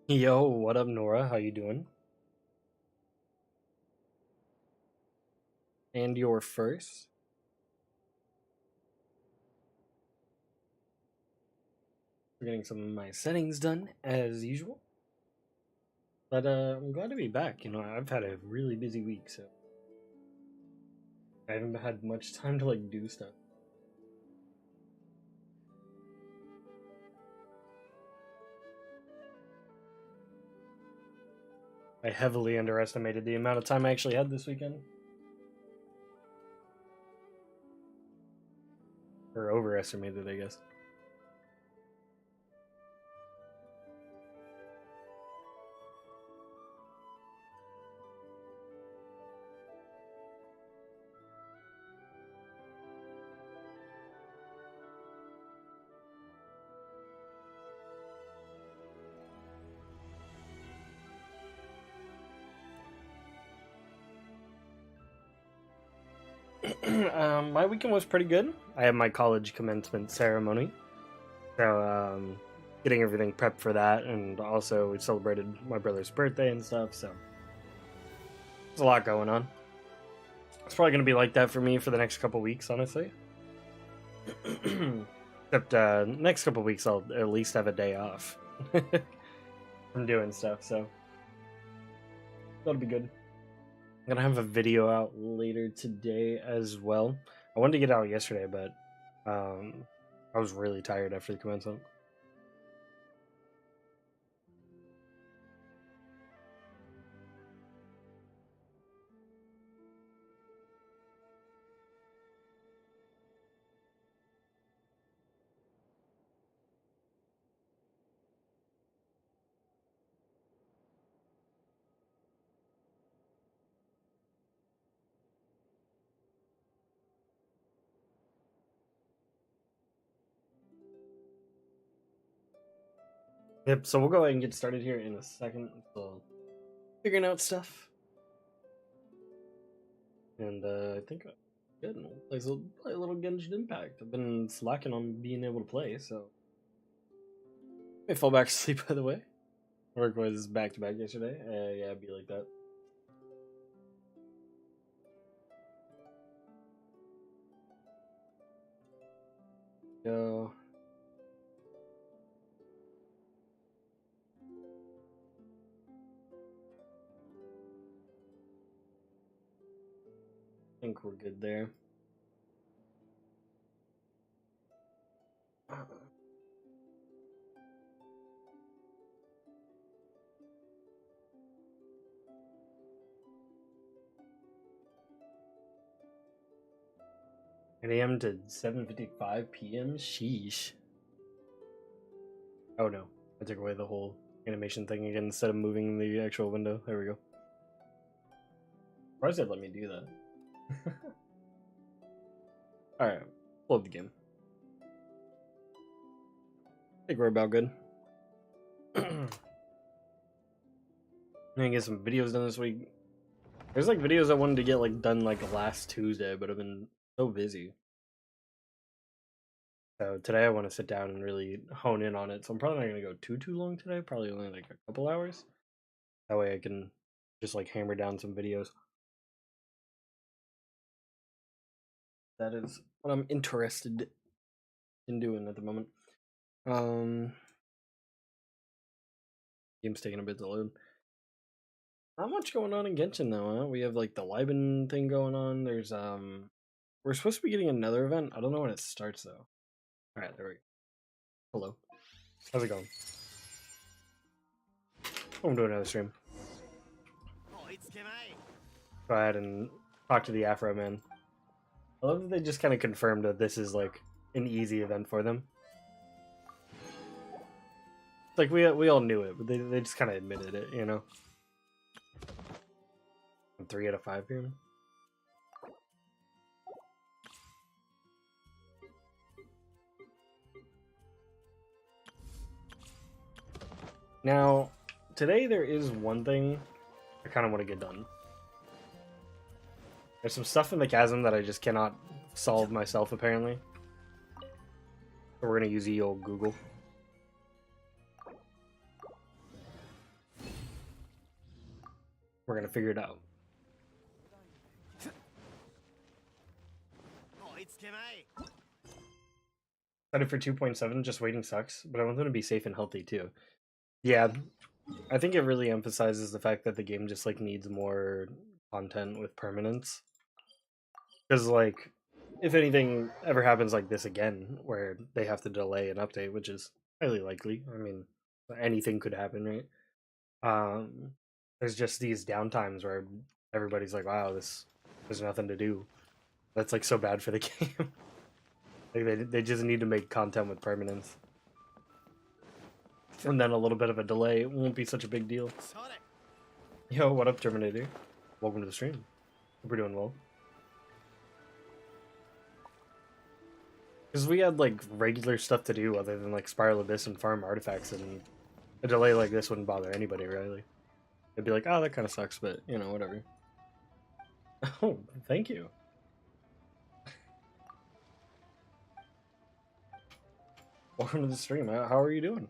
Yo, what up, Nora? How you doing? And you're first. We're getting some of my settings done as usual. But I'm glad to be back. I've had a really busy week, so I haven't had much time to like do stuff. I heavily underestimated the amount of time I actually had this weekend. Or overestimated, I guess. My weekend was pretty good. I had my college commencement ceremony. So, getting everything prepped for that, and also we celebrated my brother's birthday and stuff, so there's a lot going on. It's probably going to be like that for me for the next couple weeks, honestly. Except next couple weeks, I'll at least have a day off from doing stuff, so that'll be good. I'm gonna have a video out later today as well. I wanted to get out yesterday, but I was really tired after the commencement. Yep, so we'll go ahead and get started here in a second. So figuring out stuff. And I think good. Play a little Genshin Impact. I've been slacking on being able to play, so I fall back asleep by the way. Work was back to back yesterday. Yeah, it'd be like that. Go. I think we're good there. 8 a.m. to 7:55 p.m. Sheesh. Oh no, I took away the whole animation thing again instead of moving the actual window. There we go. Why does it let me do that? Alright, load the game. I think we're about good. I'm gonna get some videos done this week. There's like videos I wanted to get like done like last Tuesday, but I've been so busy. So today I want to sit down and really hone in on it. So I'm probably not gonna go too long today. Probably only like a couple hours. That way I can just like hammer down some videos. That is what I'm interested in doing at the moment. Game's taking a bit to load. Not much going on in Genshin though, huh? We have like the Liben thing going on. There's we're supposed to be getting another event. I don't know when it starts though. Alright, there we go. Hello. How's it going? I'm doing another stream. Go ahead and talk to the Afro man. I love that they just kind of confirmed that this is like an easy event for them. Like we all knew it, but they just kind of admitted it, you know. 3 out of 5 here. Now, today there is one thing I kind of want to get done. There's some stuff in the chasm that I just cannot solve myself, apparently. So we're gonna use the old Google. We're gonna figure it out. Excited for 2.7, just waiting sucks, but I want them to be safe and healthy too. Yeah, I think it really emphasizes the fact that the game just like needs more content with permanence. Because like, if anything ever happens like this again, where they have to delay an update, which is highly likely. I mean, anything could happen, right? There's just these downtimes where everybody's like, "Wow, there's nothing to do." That's like so bad for the game. Like they just need to make content with permanence, and then a little bit of a delay won't be such a big deal. Yo, what up, Terminator? Welcome to the stream. Hope we're doing well. Because we had like regular stuff to do other than like Spiral Abyss and farm artifacts, and a delay like this wouldn't bother anybody really. They'd be like, "Oh, that kind of sucks," but you know, whatever. Oh, thank you. Welcome to the stream. How are you doing?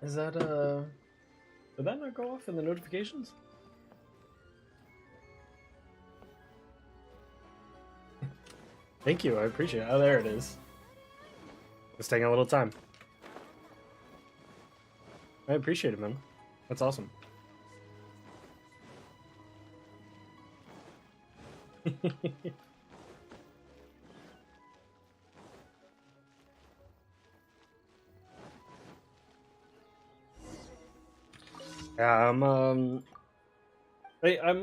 Is that did that not go off in the notifications? Thank you, I appreciate it. Oh, there it is. It's taking a little time. I appreciate it, man. That's awesome. Yeah, I'm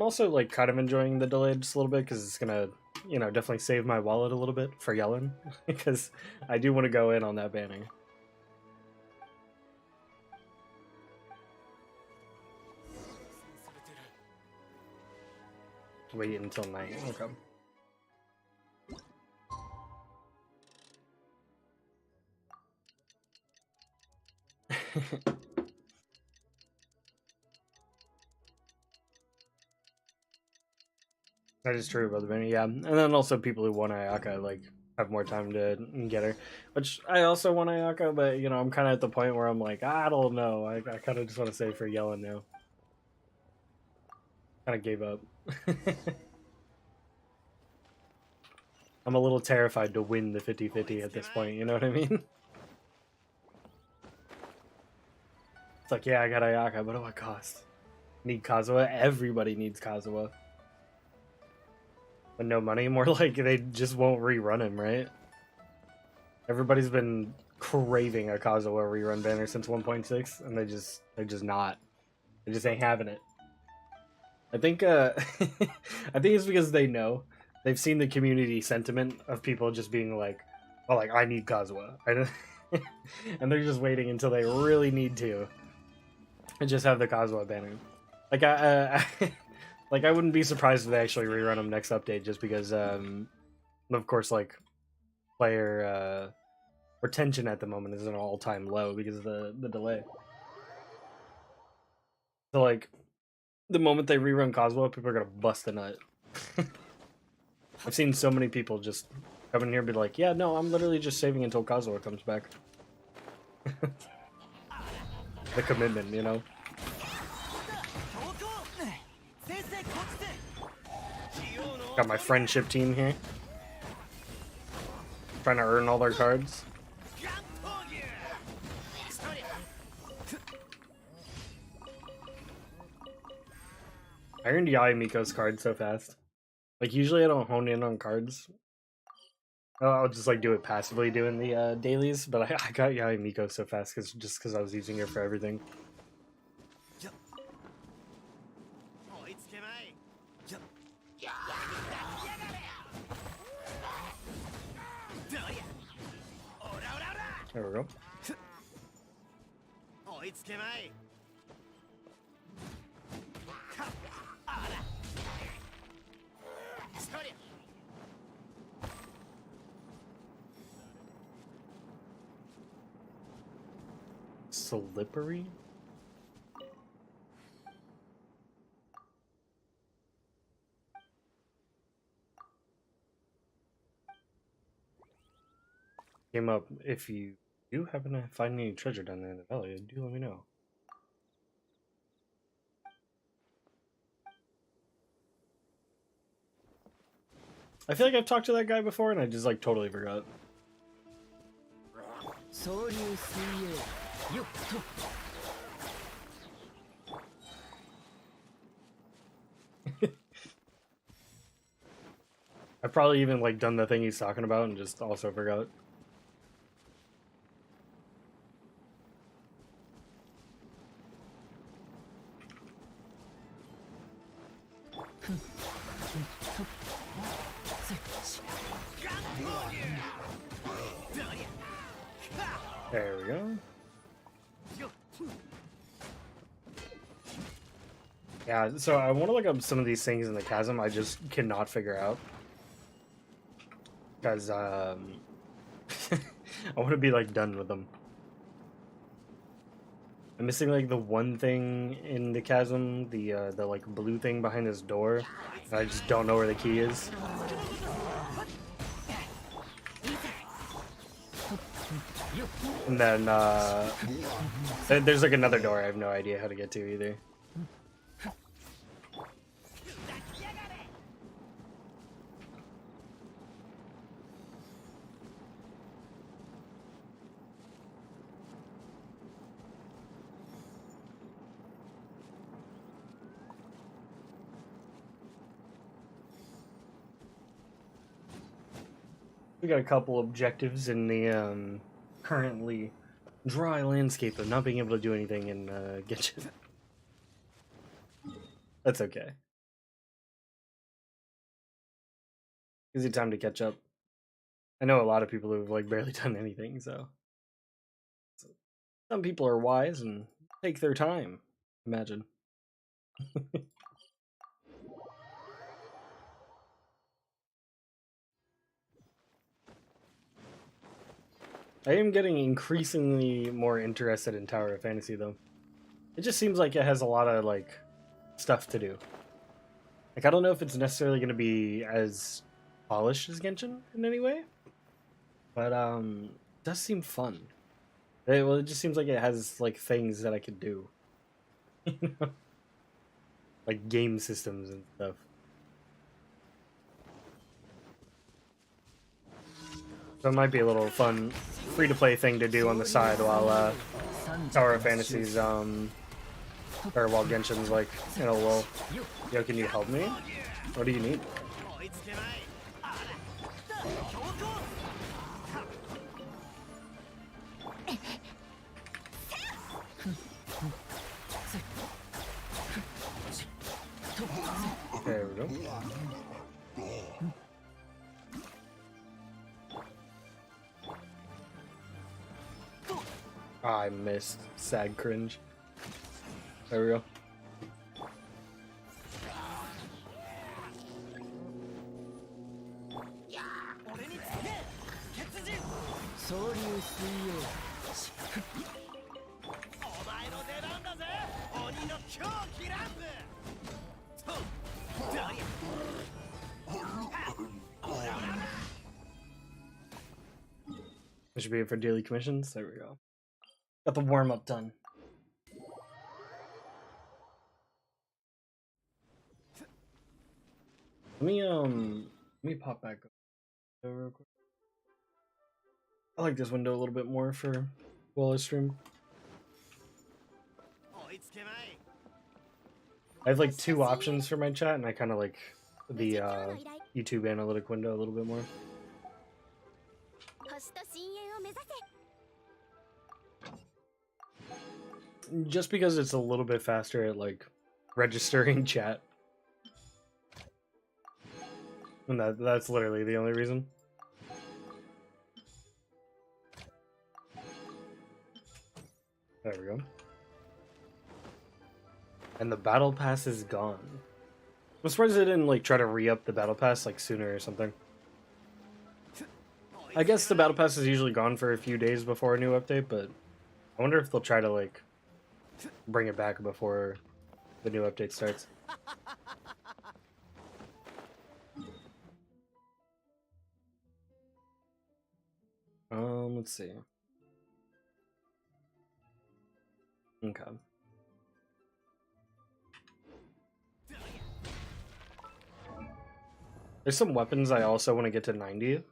also like kind of enjoying the delay just a little bit because it's gonna, you know, definitely save my wallet a little bit for yelling because I do want to go in on that banning. Wait until night. Okay. That is true about the banning, yeah. And then also people who want Ayaka like have more time to get her, which I also want Ayaka, but you know I'm kind of at the point where I'm like I don't know. I kind of just want to say for yelling now. Kind of gave up. I'm a little terrified to win the 50-50 at this point, you know what I mean? It's like, yeah, I got Ayaka, but at what cost? Need Kazuha? Everybody needs Kazuha. But no money? More like they just won't rerun him, right? Everybody's been craving a Kazuha rerun banner since 1.6, and they're just not. They just ain't having it. I think I think it's because they know. They've seen the community sentiment of people just being like, "Oh, like I need Kazuha," and they're just waiting until they really need to, and just have the Kazuha banner. Like like I wouldn't be surprised if they actually rerun them next update, just because, of course, like player retention at the moment is at an all-time low because of the delay. So like, the moment they rerun Kazuha, people are gonna bust a nut. I've seen so many people just come in here and be like, yeah, no, I'm literally just saving until Kazuha comes back. The commitment, you know? Got my friendship team here. Trying to earn all their cards. I earned Yai Miko's card so fast. Like, usually I don't hone in on cards. I'll just, like, do it passively doing the dailies, but I got Yai Miko so fast just because I was using her for everything. There we go. Slippery? Came up if you If you happen to find any treasure down there in the valley, do let me know. I feel like I've talked to that guy before and I just like totally forgot. I've probably even like done the thing he's talking about and just also forgot. There we go. Yeah, so I want to look up some of these things in the chasm I just cannot figure out. Because, I want to be, like, done with them. I'm missing, like, the one thing in the chasm, the like, blue thing behind this door. And I just don't know where the key is. And then, there's, like, another door I have no idea how to get to either. We got a couple objectives in the currently dry landscape of not being able to do anything in Genshin. That's okay. Gives you time to catch up. I know a lot of people who've like barely done anything, so some people are wise and take their time. Imagine. I am getting increasingly more interested in Tower of Fantasy, though. It just seems like it has a lot of, like, stuff to do. Like, I don't know if it's necessarily going to be as polished as Genshin in any way, but, it does seem fun. It just seems like it has, like, things that I could do. Like, game systems and stuff. So it might be a little fun, free-to-play thing to do on the side while Tower of Fantasy's or while Genshin's like in a lull. Yo, can you help me? What do you need? There we go. I missed. Sad cringe. There we go. This should be it for daily commissions. There we go. Got the warm-up done. Let me pop back up real quick. I like this window a little bit more for while I stream. I have like two options for my chat, and I kind of like the YouTube analytic window a little bit more. Just because it's a little bit faster at like registering chat. And that's literally the only reason. There we go. And the battle pass is gone. I'm surprised they didn't like try to re-up the battle pass like sooner or something. I guess the battle pass is usually gone for a few days before a new update, but I wonder if they'll try to like bring it back before the new update starts. Let's see. Okay. There's some weapons I also want to get to 90.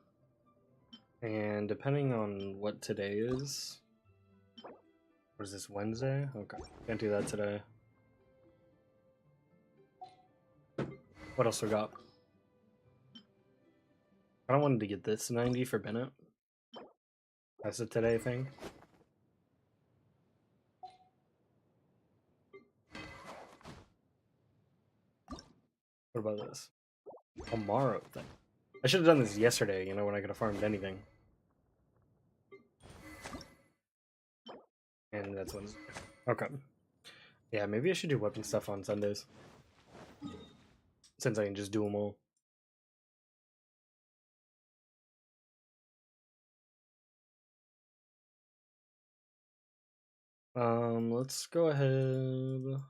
And depending on what today is... What is this, Wednesday? Okay, can't do that today. What else we got? I don't want to get this 90 for Bennett. That's a today thing. What about this? Tomorrow thing. I should have done this yesterday, you know, when I could have farmed anything. And that's Wednesday. Okay. Yeah, maybe I should do weapon stuff on Sundays. Since I can just do them all. Let's go ahead.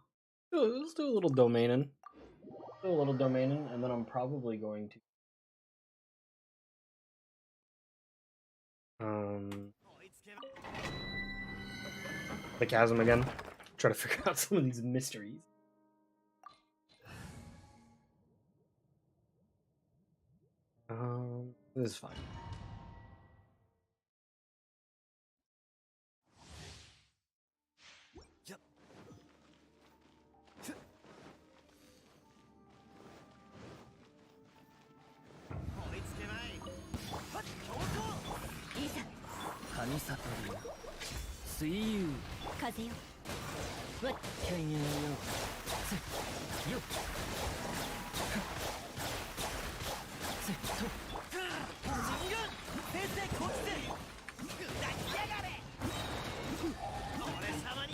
Let's do a little domaining. Do a little domaining, and then I'm probably going to the chasm again. Try to figure out some of these mysteries. This is fine.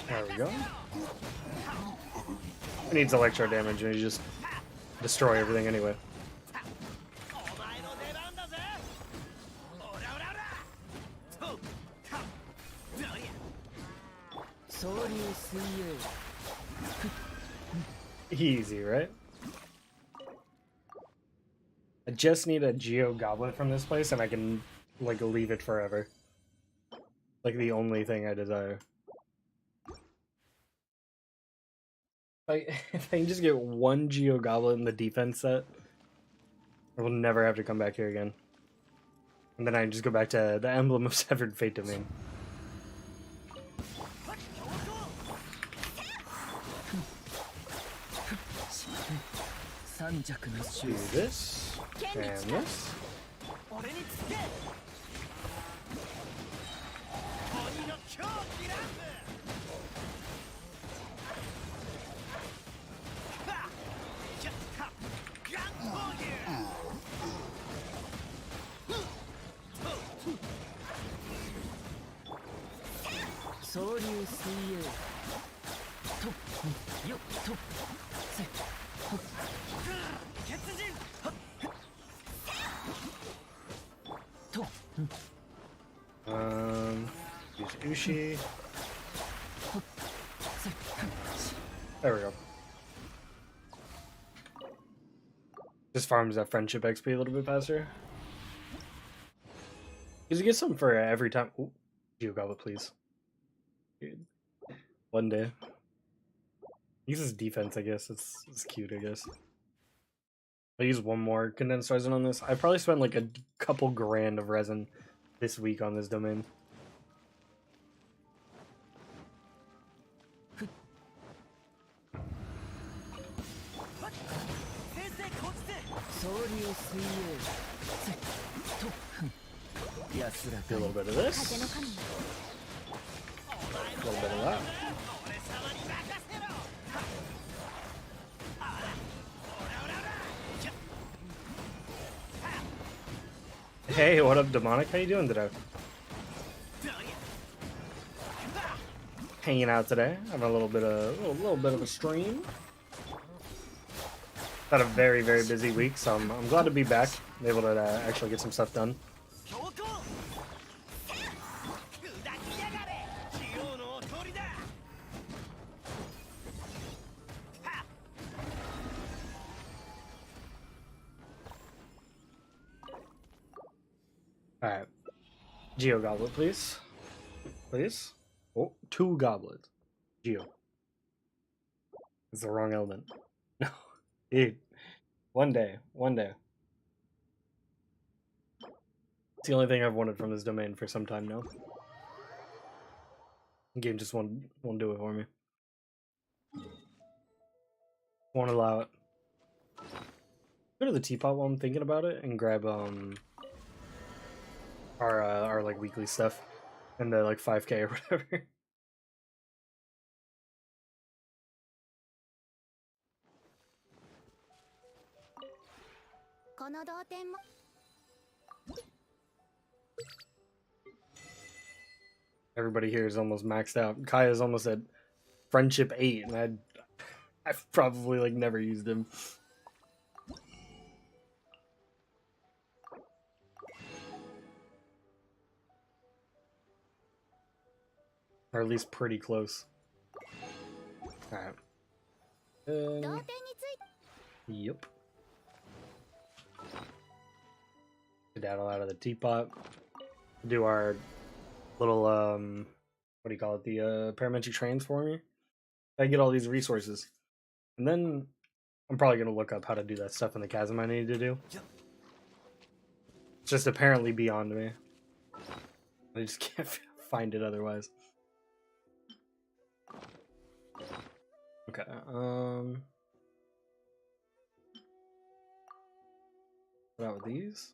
There we go. It needs electro damage and you just destroy everything anyway. Easy, right? I just need a Geo Goblet from this place and I can, like, leave it forever. Like, the only thing I desire. If I can just get one Geo Goblet in the defense set, I will never have to come back here again. And then I just go back to the Emblem of Severed Fate Domain. Do this, and this. Use Ushi. There we go. Just farms that friendship XP a little bit faster. Because you get something for every time. Ooh, Geo Goblet, please. Dude. One day. Uses defense, I guess. It's cute, I guess. I'll use one more condensed resin on this. I probably spent like a couple grand of resin this week on this domain. Do a little bit of this. A little bit of that. Hey, what up, Demonic? How you doing today? Hanging out today, having a little bit of a stream. Had a very busy week, so I'm glad to be back, able to actually get some stuff done. Alright. Geo Goblet, please. Please. Oh, 2 goblets. Geo. It's the wrong element. No. Dude. One day. One day. It's the only thing I've wanted from this domain for some time now. The game just won't do it for me. Won't allow it. Go to the teapot while I'm thinking about it and grab our like weekly stuff and the like 5K or whatever. Everybody here is almost maxed out. Kaya's almost at friendship 8, and I've probably like never used him. Or at least pretty close. Alright. Yep. Skedaddle out of the teapot. Do our little, what do you call it? The parametric trains for me. I get all these resources. And then I'm probably going to look up how to do that stuff in the chasm I need to do. It's just apparently beyond me. I just can't find it otherwise. Okay, what about with these?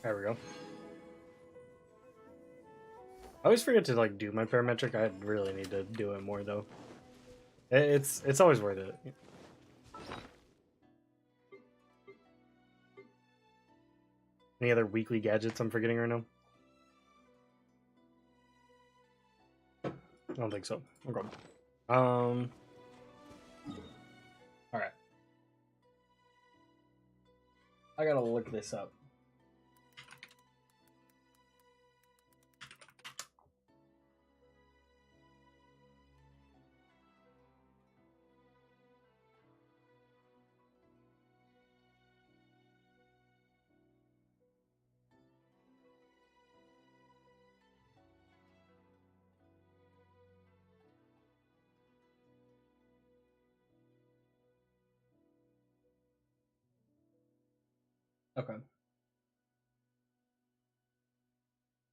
There we go. I always forget to like do my parametric. I really need to do it more though. It's always worth it. Any other weekly gadgets I'm forgetting right now? I don't think so. Okay. Alright. I gotta look this up. Okay.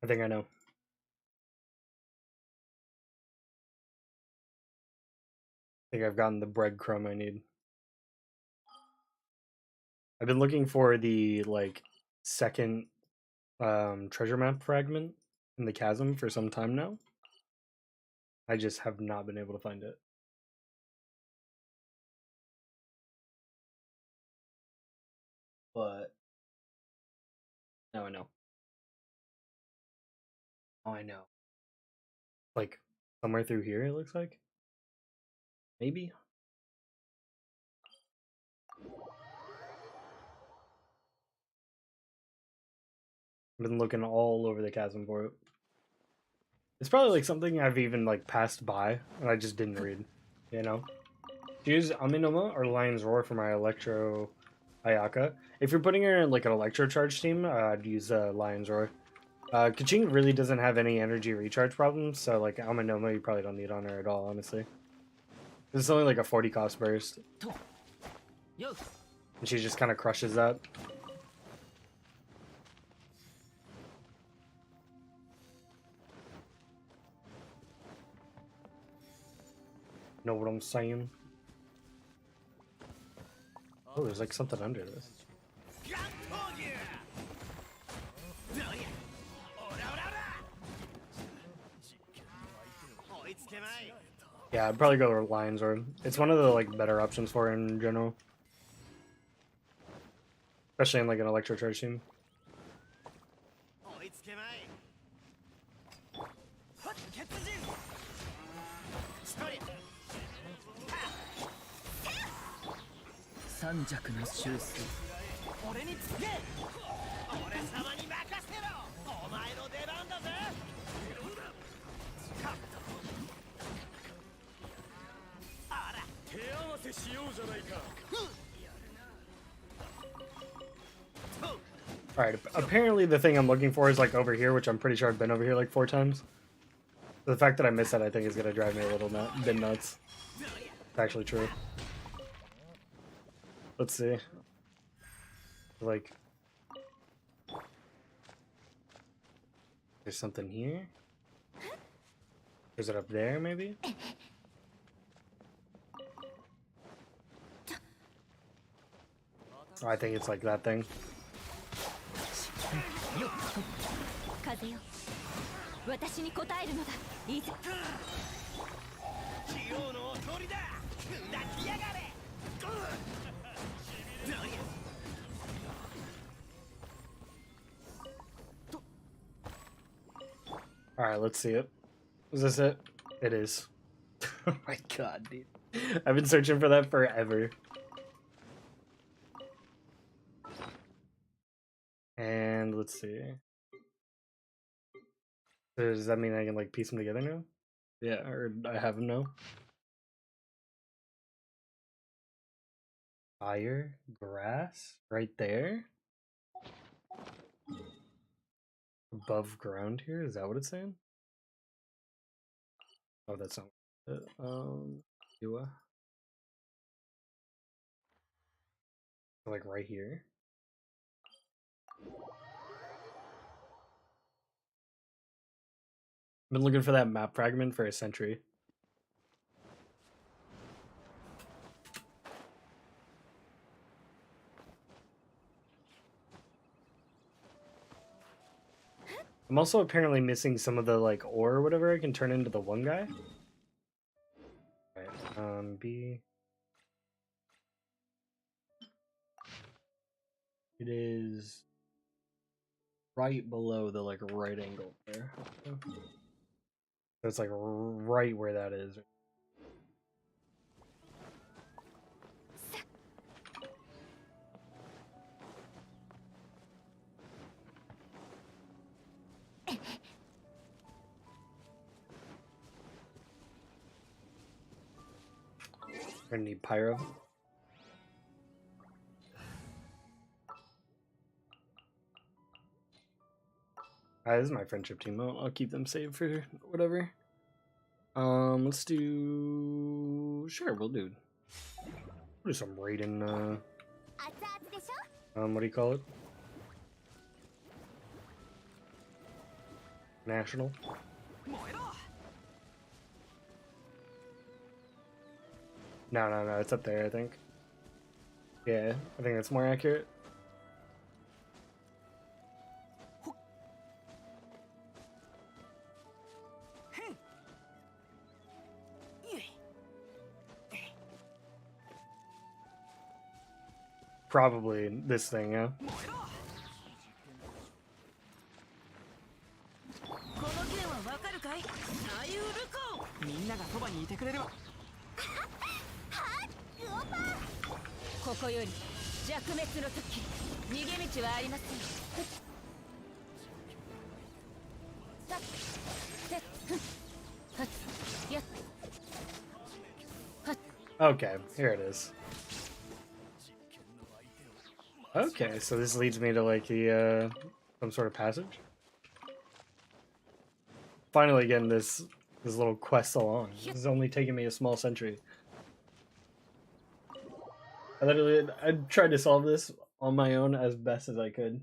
I think I know. I think I've gotten the breadcrumb I need. I've been looking for the like second treasure map fragment in the chasm for some time now. I just have not been able to find it. But now I know. Oh, I know. Like somewhere through here, it looks like. Maybe. I've been looking all over the chasm for it. It's probably like something I've even like passed by and I just didn't read. You know. Choose Aminoma or Lion's Roar for my Electro Ayaka. If you're putting her in like an Electro Charge team, I'd use Lion's Roar. Kaching really doesn't have any energy recharge problems, so like Aminoma you probably don't need on her at all, honestly. It's only like a 40 cost burst. And she just kind of crushes that. Know what I'm saying? Oh, there's like something under this. Yeah, I'd probably go with Lion's Roar. It's one of the like better options for her in general. Especially in like an Electro Charge team. Alright, apparently the thing I'm looking for is like over here, which I'm pretty sure I've been over here like 4 times. So the fact that I missed that, I think, is gonna drive me a little bit nuts. It's actually true. Let's see. Like, there's something here? Is it up there, maybe? Oh, I think it's like that thing. Alright, let's see it. Is this it? It is. Oh my god, dude. I've been searching for that forever. And let's see. Does that mean I can like piece them together now? Yeah, or I have them now. Fire, grass, right there. Above ground here, is that what it's saying? Oh, that's not it. Do like right here. I've been looking for that map fragment for a century. I'm also apparently missing some of the like ore or whatever I can turn into the one guy. Alright, B. It is right below the like right angle there. So it's like right where that is. We're gonna need pyro. This is my friendship team. I'll keep them saved for whatever. Let's do. Sure, we'll do some raiding. What do you call it? National. No, it's up there, I think. Yeah, I think that's more accurate. Probably this thing, yeah. Okay, here it is. Okay, so this leads me to like the some sort of passage. Finally getting this little quest along. This is only taking me a small century. I tried to solve this on my own as best as I could.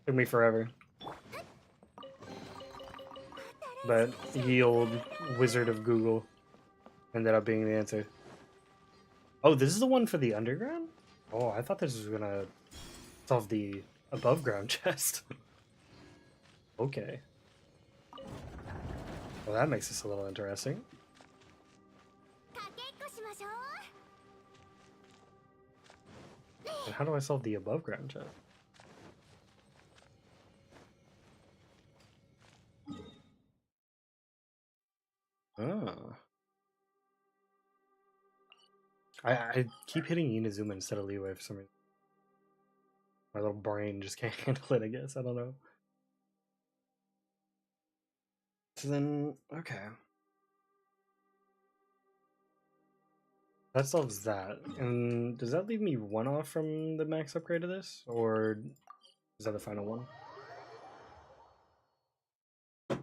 Took me forever. But ye old wizard of Google ended up being the answer. Oh, this is the one for the underground? Oh, I thought this was gonna solve the above ground chest. Okay. Well, that makes this a little interesting. And how do I solve the above ground chest? Oh. I keep hitting Inazuma instead of Leeway for some reason. My little brain just can't handle it, I guess. I don't know. So then, okay. That solves that. And does that leave me one off from the max upgrade of this? Or is that the final one? I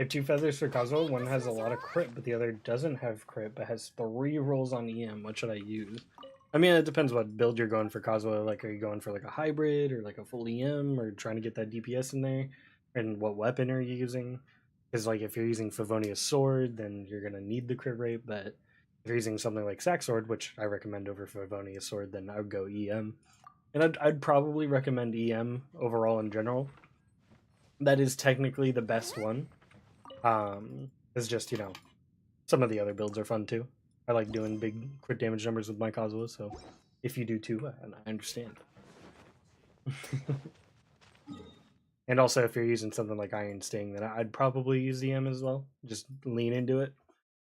have 2 feathers for Kazuo. One has a lot of crit, but the other doesn't have crit, but has 3 rolls on EM. What should I use? I mean, it depends what build you're going for Kazuo. Like, are you going for like a hybrid or like a full EM or trying to get that DPS in there? And what weapon are you using? Because like if you're using Favonia's sword, then you're gonna need the crit rate. But if you're using something like Sack Sword, which I recommend over Favonia's sword, then I would go EM. And I'd probably recommend EM overall in general. That is technically the best one. It's just, you know, some of the other builds are fun too. I like doing big crit damage numbers with my Kazuha, so if you do too, I understand. And also, if you're using something like Iron Sting, then I'd probably use EM as well. Just lean into it.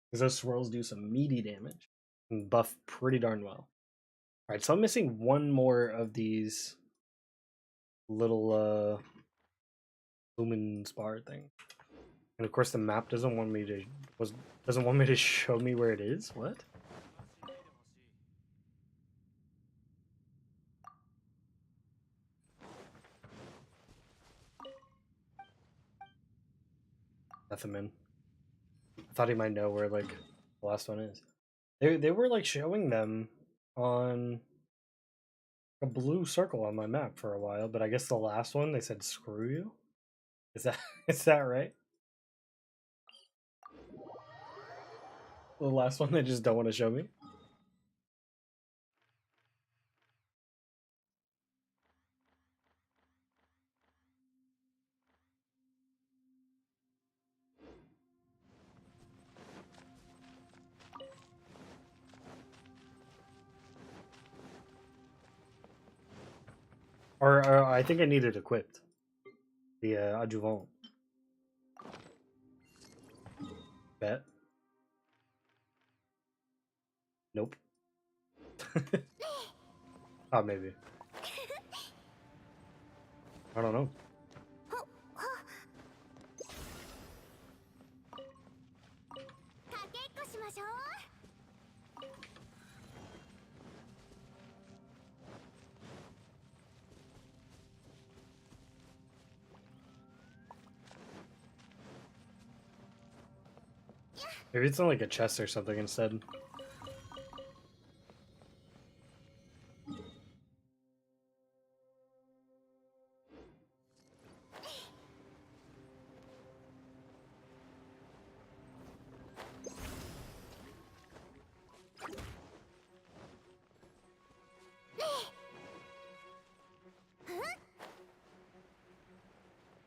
Because those swirls do some meaty damage and buff pretty darn well. Alright, so I'm missing one more of these little lumen spar thing. And of course the map doesn't want me to show me where it is? What? Nothing, man. I thought he might know where like the last one is. They were like showing them on a blue circle on my map for a while, but I guess the last one they said screw you. Is that is that right? The last one they just don't want to show me. Or I think I need it equipped. The adjuvant. Bet. Nope. Oh, maybe. I don't know. Maybe it's on like a chest or something instead.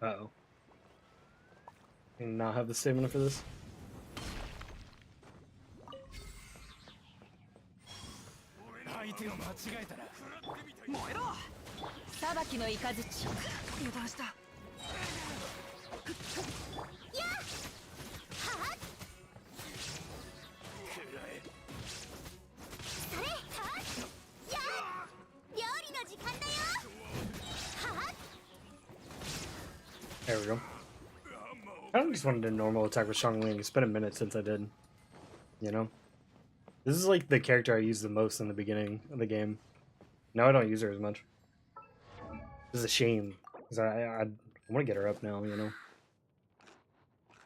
Uh-oh. I do not have the stamina for this. There we go. I don't just wanted a normal attack with Xiangling. It's been a minute since I did. You know? This is like the character I used the most in the beginning of the game. Now I don't use her as much. This is a shame. Because I want to get her up now, you know?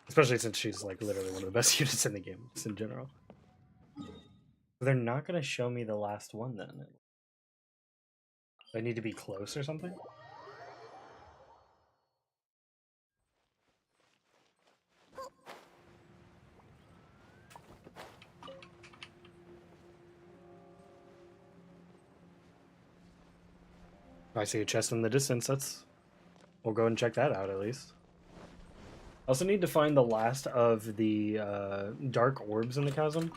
Especially since she's like literally one of the best units in the game, just in general. But they're not going to show me the last one then. Do I need to be close or something? I see a chest in the distance. We'll go and check that out at least. I also need to find the last of the dark orbs in the chasm.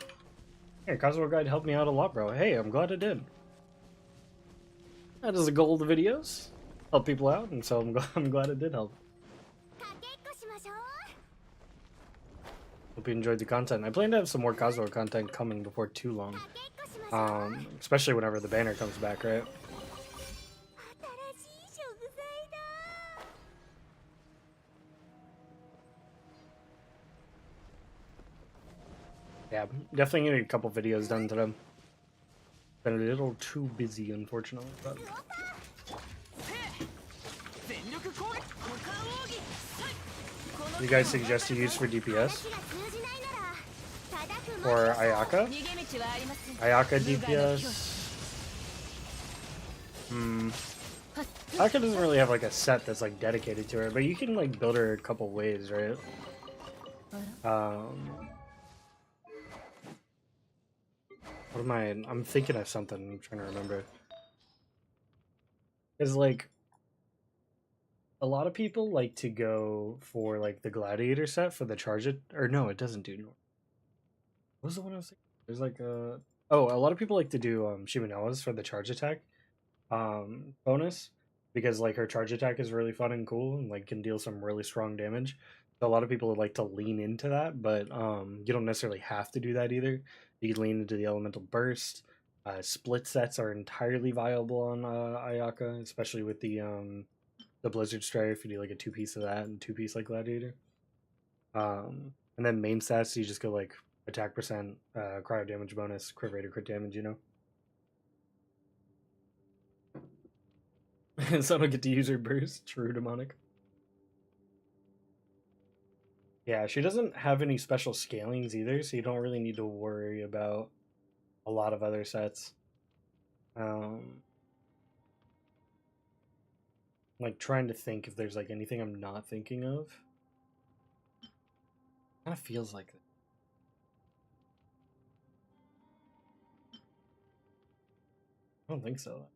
Hey, Kazuo Guide helped me out a lot, bro. Hey, I'm glad it did. That is a goal of the videos. Help people out, and so I'm glad it did help. Hope you enjoyed the content. I plan to have some more Kazuo content coming before too long. Especially whenever the banner comes back, right? Yeah, definitely need a couple videos done today. Been a little too busy, unfortunately. But... You guys suggest to use for DPS? Or Ayaka? Ayaka DPS? Ayaka doesn't really have like a set that's like dedicated to her, but you can like build her a couple ways, right? What am I? I'm thinking of something. I'm trying to remember. Because like a lot of people like to go for like the gladiator set for the charge it, or no, it doesn't do. What was the one I was thinking? There's like a a lot of people like to do Shimenawa's for the charge attack bonus because like her charge attack is really fun and cool and like can deal some really strong damage. So a lot of people would like to lean into that, but you don't necessarily have to do that either. You can lean into the elemental burst. Split sets are entirely viable on Ayaka, especially with the Blizzard Strife. If you do like a 2-piece of that and 2-piece like Gladiator. And then main stats, you just go like attack percent, cryo damage bonus, crit rate, or crit damage, you know? So I don't get to use her burst. True demonic. Yeah, she doesn't have any special scalings either, so you don't really need to worry about a lot of other sets. Like trying to think if there's like anything I'm not thinking of. Kind of feels like that. I don't think so.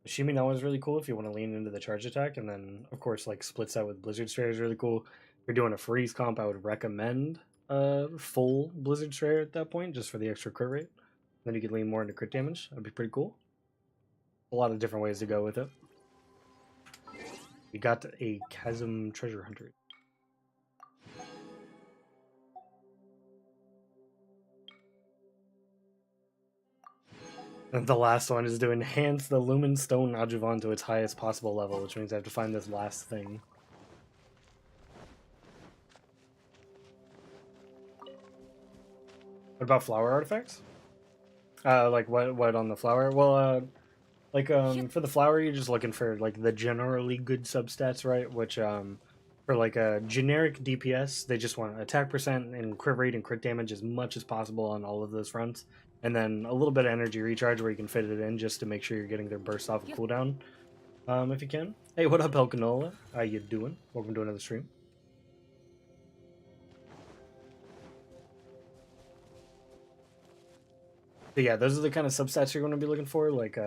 Shiminawa is really cool if you want to lean into the charge attack, and then of course like split set with Blizzard Strayer is really cool. If you're doing a freeze comp, I would recommend full Blizzard Strayer at that point, just for the extra crit rate. Then you could lean more into crit damage. That'd be pretty cool. A lot of different ways to go with it. We got a Chasm Treasure Hunter. And the last one is to enhance the Lumen Stone Adjuvan to its highest possible level, which means I have to find this last thing. What about flower artifacts? Like what on the flower? Well, like for the flower, you're just looking for like the generally good substats, right? Which for like a generic DPS, they just want attack percent and crit rate and crit damage as much as possible on all of those fronts, and then a little bit of energy recharge where you can fit it in just to make sure you're getting their burst off of cooldown, if you can. Hey, what up, Elkanola? How you doing? Welcome to another stream. So yeah, those are the kind of substats you're going to be looking for. Like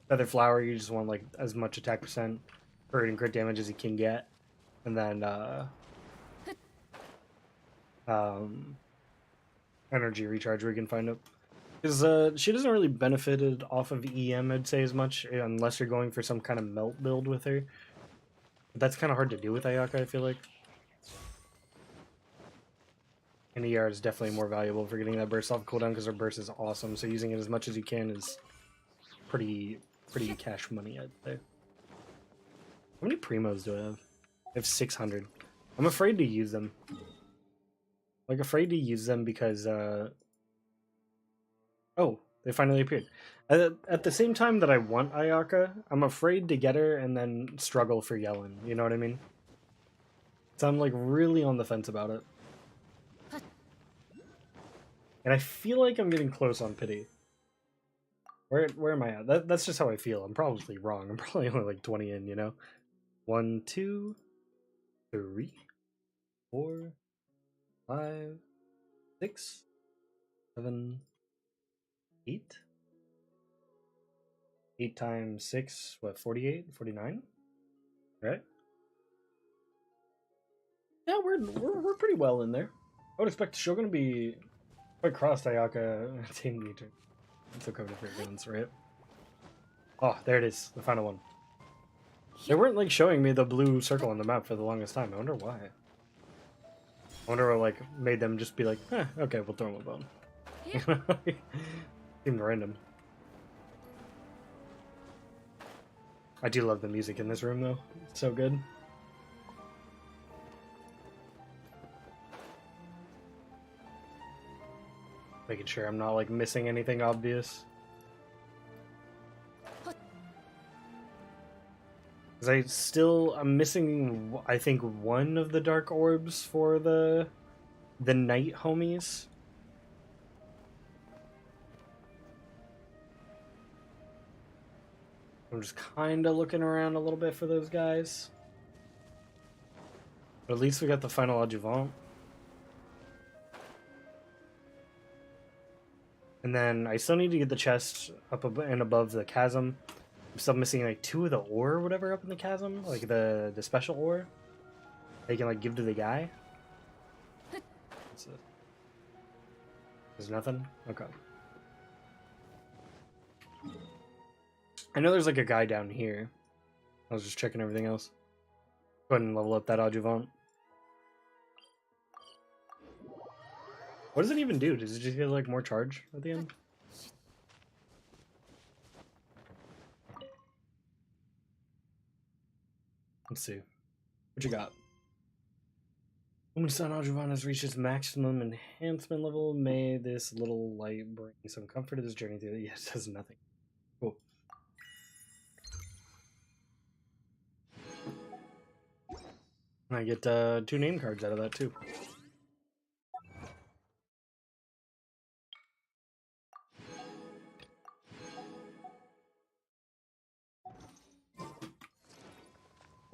feather flower, you just want like as much attack percent, crit and crit damage as you can get, and then energy recharge where you can find it. Because she doesn't really benefit off of EM, I'd say, as much, unless you're going for some kind of melt build with her. But that's kind of hard to do with Ayaka, I feel like. And ER is definitely more valuable for getting that burst off cooldown because her burst is awesome. So using it as much as you can is pretty cash money, I'd say. How many primos do I have? I have 600. I'm afraid to use them. Like, afraid to use them because, oh, they finally appeared. At the same time that I want Ayaka, I'm afraid to get her and then struggle for Yellen. You know what I mean? So I'm, like, really on the fence about it. And I feel like I'm getting close on Pity. Where am I at? That's just how I feel. I'm probably wrong. I'm probably only like 20 in, you know? 1, 2, 3, 4, 5, 6, 7, 8. 8 times 6, what, 48? 49? Right? Yeah, we're pretty well in there. I would expect Shogun to be quite crossed Ayaka team meter. It's okay for guns, right? Oh, there it is, the final one. They weren't like showing me the blue circle on the map for the longest time. I wonder why. I wonder what like made them just be like, okay, we'll throw him a bone. Seemed random. I do love the music in this room though. It's so good. Making sure I'm not like missing anything obvious. Because I'm missing, I think, one of the dark orbs for the night homies. I'm just kind of looking around a little bit for those guys. But at least we got the final adjuvant. And then I still need to get the chest up and above the chasm. I'm still missing like 2 of the ore or whatever up in the chasm, like the special ore they can like give to the guy. What's this? There's nothing? Okay. I know there's like a guy down here. I was just checking everything else. Go ahead and level up that adjuvant. What does it even do? Does it just get like more charge at the end? Let's see. What you got? When Sun Adjuvant has reached its maximum enhancement level, may this little light bring some comfort to this journey through it. Yes, it does nothing. Cool. I get 2 name cards out of that too.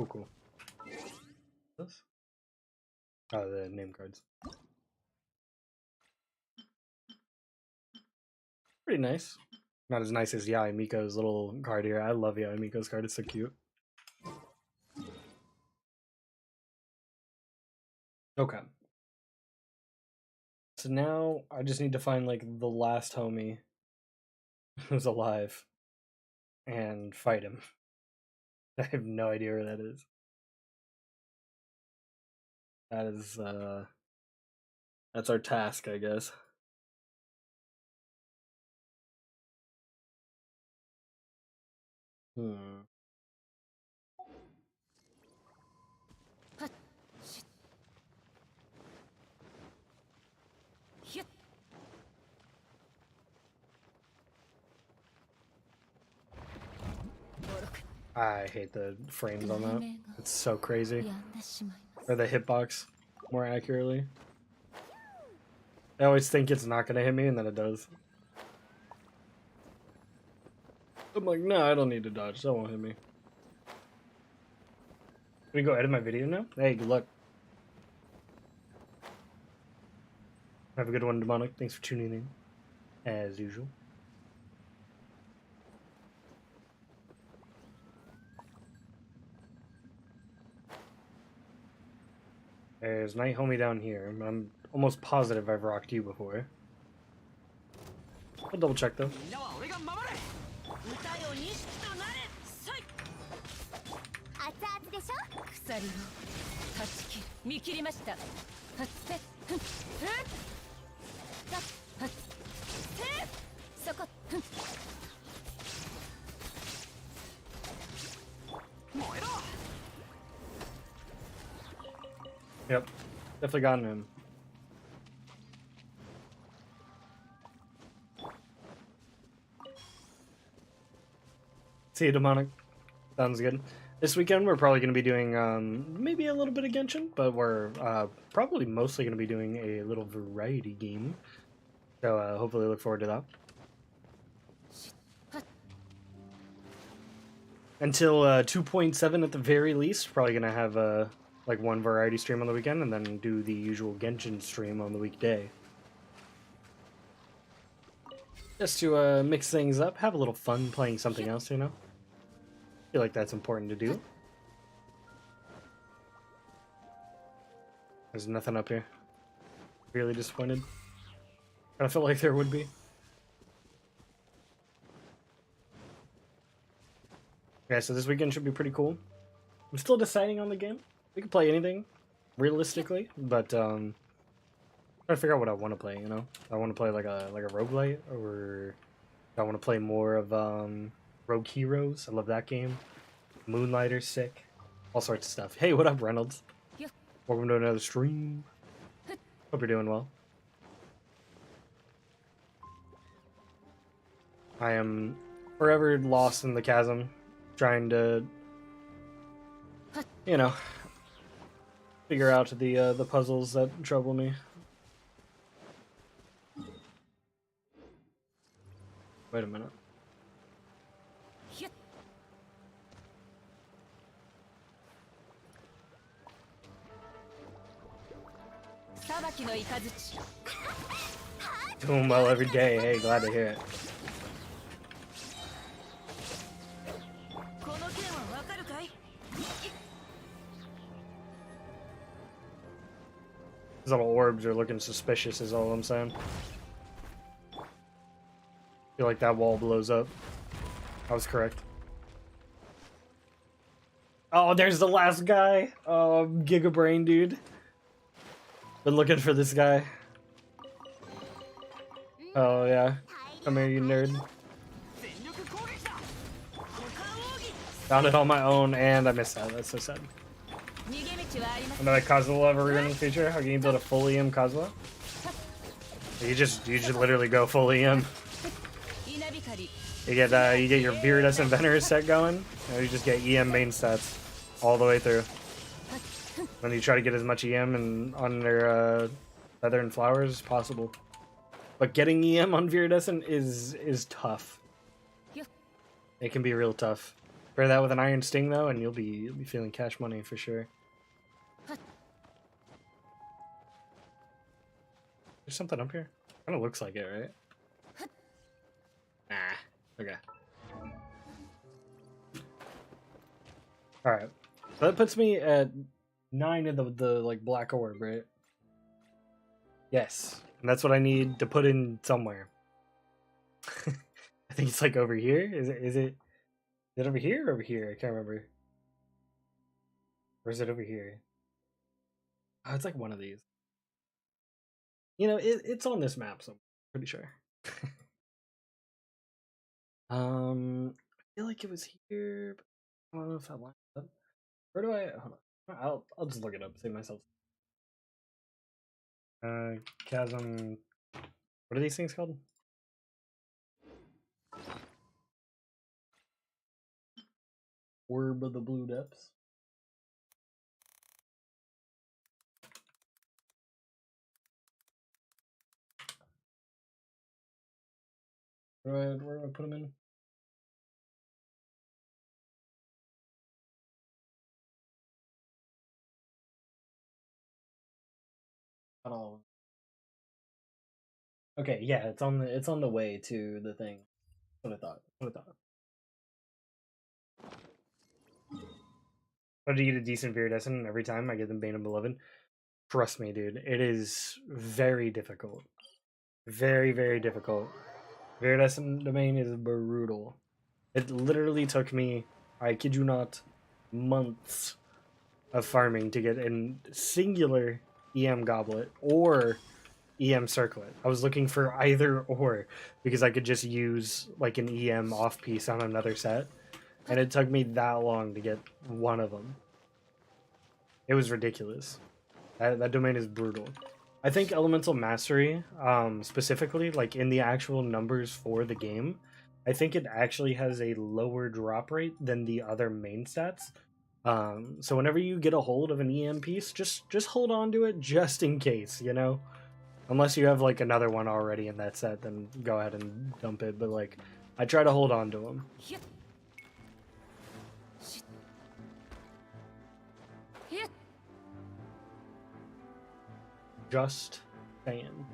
Cool. This? Oh, the name cards. Pretty nice. Not as nice as Yai Miko's little card here. I love Yai Miko's card. It's so cute. Okay. So now I just need to find like the last homie who's alive and fight him. I have no idea where that is. That is that's our task, I guess. I hate the frames on that. It's so crazy. Or the hitbox, more accurately. I always think it's not gonna hit me, and then it does. I'm like, no, I don't need to dodge. That won't hit me. Can we go edit my video now? Hey, good luck. Have a good one, Demonic. Thanks for tuning in, as usual. There's Night Homie down here. I'm almost positive I've rocked you before. I'll double check though. Yep, definitely gotten him. See you, Demonic. Sounds good. This weekend we're probably going to be doing maybe a little bit of Genshin, but we're probably mostly going to be doing a little variety game. So hopefully look forward to that. Until 2.7 at the very least, probably going to have like one variety stream on the weekend and then do the usual Genshin stream on the weekday. Just to mix things up, have a little fun playing something else, you know? I feel like that's important to do. There's nothing up here. Really disappointed. I felt like there would be. Okay, so this weekend should be pretty cool. I'm still deciding on the game. We can play anything, realistically, but Trying to figure out what I want to play. You know, I want to play like a roguelite, or I want to play more of Rogue Heroes. I love that game. Moonlighter's sick. All sorts of stuff. Hey, what up, Reynolds? Welcome to another stream. Hope you're doing well. I am forever lost in the chasm, trying to, you know, figure out the puzzles that trouble me. Wait a minute. Doing well every day. Hey, glad to hear it. These little orbs are looking suspicious is all I'm saying. Feel like that wall blows up. I was correct. Oh, there's the last guy. Giga Brain dude. Been looking for this guy. Oh yeah. Come here, you nerd. Found it on my own and I missed out. That's so sad. Another Kazuha ever in the future? How can you build a full EM Kazuha? You just literally go full EM. You get your Viridescent Veneris set going, and you just get EM main stats all the way through. Then you try to get as much EM and on their Feather and Flowers as possible. But getting EM on Viridescent is tough. It can be real tough. Pair that with an Iron Sting though, and you'll be feeling cash money for sure. There's something up here. Kind of looks like it, right? Nah. Okay. All right. So that puts me at 9 in the like black orb, right? Yes. And that's what I need to put in somewhere. I think it's like over here. Is it over here or over here? I can't remember. Or is it over here? Oh, it's like one of these. You know, it's on this map, so I'm pretty sure. I feel like it was here, but I don't know if that lines up. Where do I? Hold on. I'll just look it up. Save myself. Chasm. What are these things called? Orb of the Blue Depths. Where do I put them in? Not all of them. Okay, yeah, it's on the way to the thing. That's what I thought. That's what I thought. But to get a decent Viridescent every time I get them Bane of Beloved. Trust me, dude. It is very difficult. Very, very difficult. Viridescent domain is brutal. It literally took me, I kid you not, months of farming to get a singular EM Goblet or EM Circlet. I was looking for either or because I could just use like an EM off piece on another set. And it took me that long to get one of them. It was ridiculous. That domain is brutal. I think Elemental Mastery, specifically, like in the actual numbers for the game, I think it actually has a lower drop rate than the other main stats. So whenever you get a hold of an EM piece, just hold on to it just in case, you know? Unless you have like another one already in that set, then go ahead and dump it. But like, I try to hold on to them. Just saying.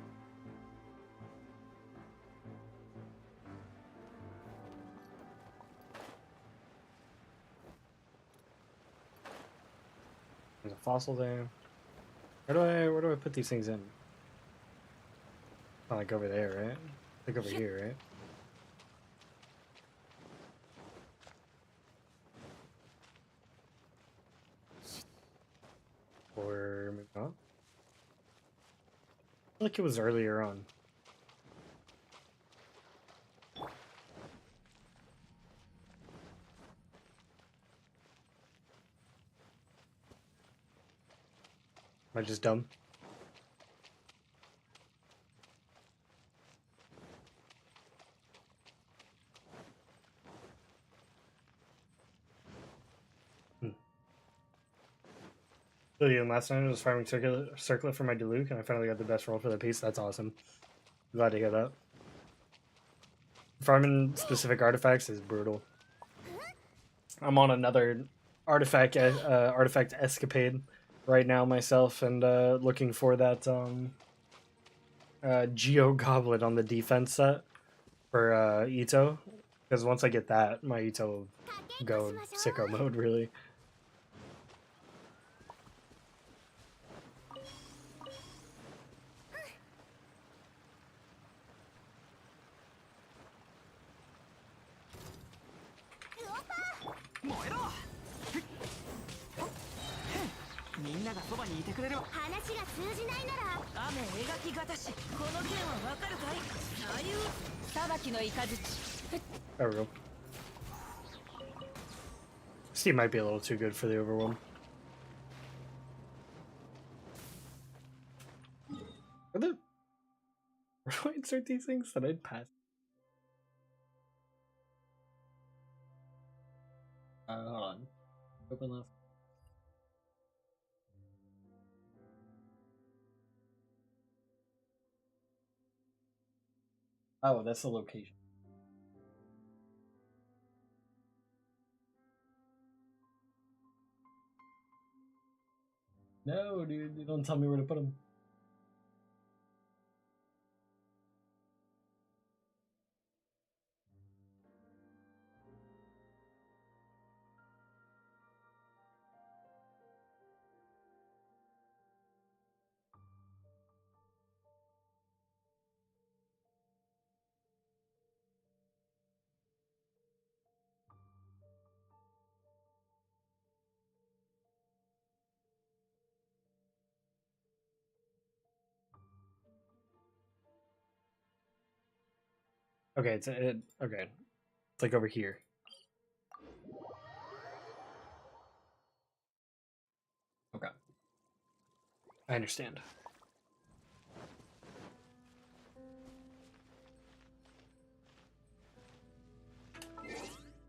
There's a fossil there. Where do I put these things in? Not like over there, right? Like over here, right? Or maybe not. Like it was earlier on. Am I just dumb? Last night I was farming circlet for my Diluc, and I finally got the best roll for the piece. That's awesome. Glad to hear that. Farming specific artifacts is brutal. I'm on another artifact escapade right now myself, and looking for that Geo Goblet on the defense set for Ito, because once I get that, my Ito will go sicko mode really. There we go. Steve might be a little too good for the overwhelm. Where do I insert these things that I'd pass? Hold on. Open left. Oh, that's the location. No, dude, you don't tell me where to put them. Okay, okay. It's like over here. Okay. I understand.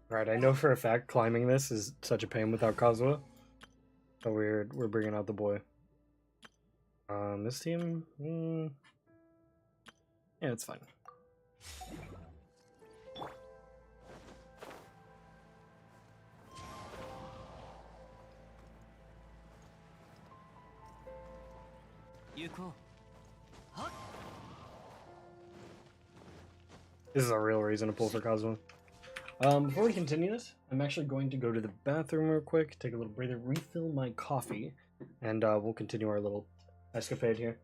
Alright, I know for a fact climbing this is such a pain without Kazuha. So we're bringing out the boy. This team? Yeah, it's fine. This is a real reason to pull for Kazuha. Before we continue this, I'm actually going to go to the bathroom real quick, take a little breather, refill my coffee, and we'll continue our little escapade here.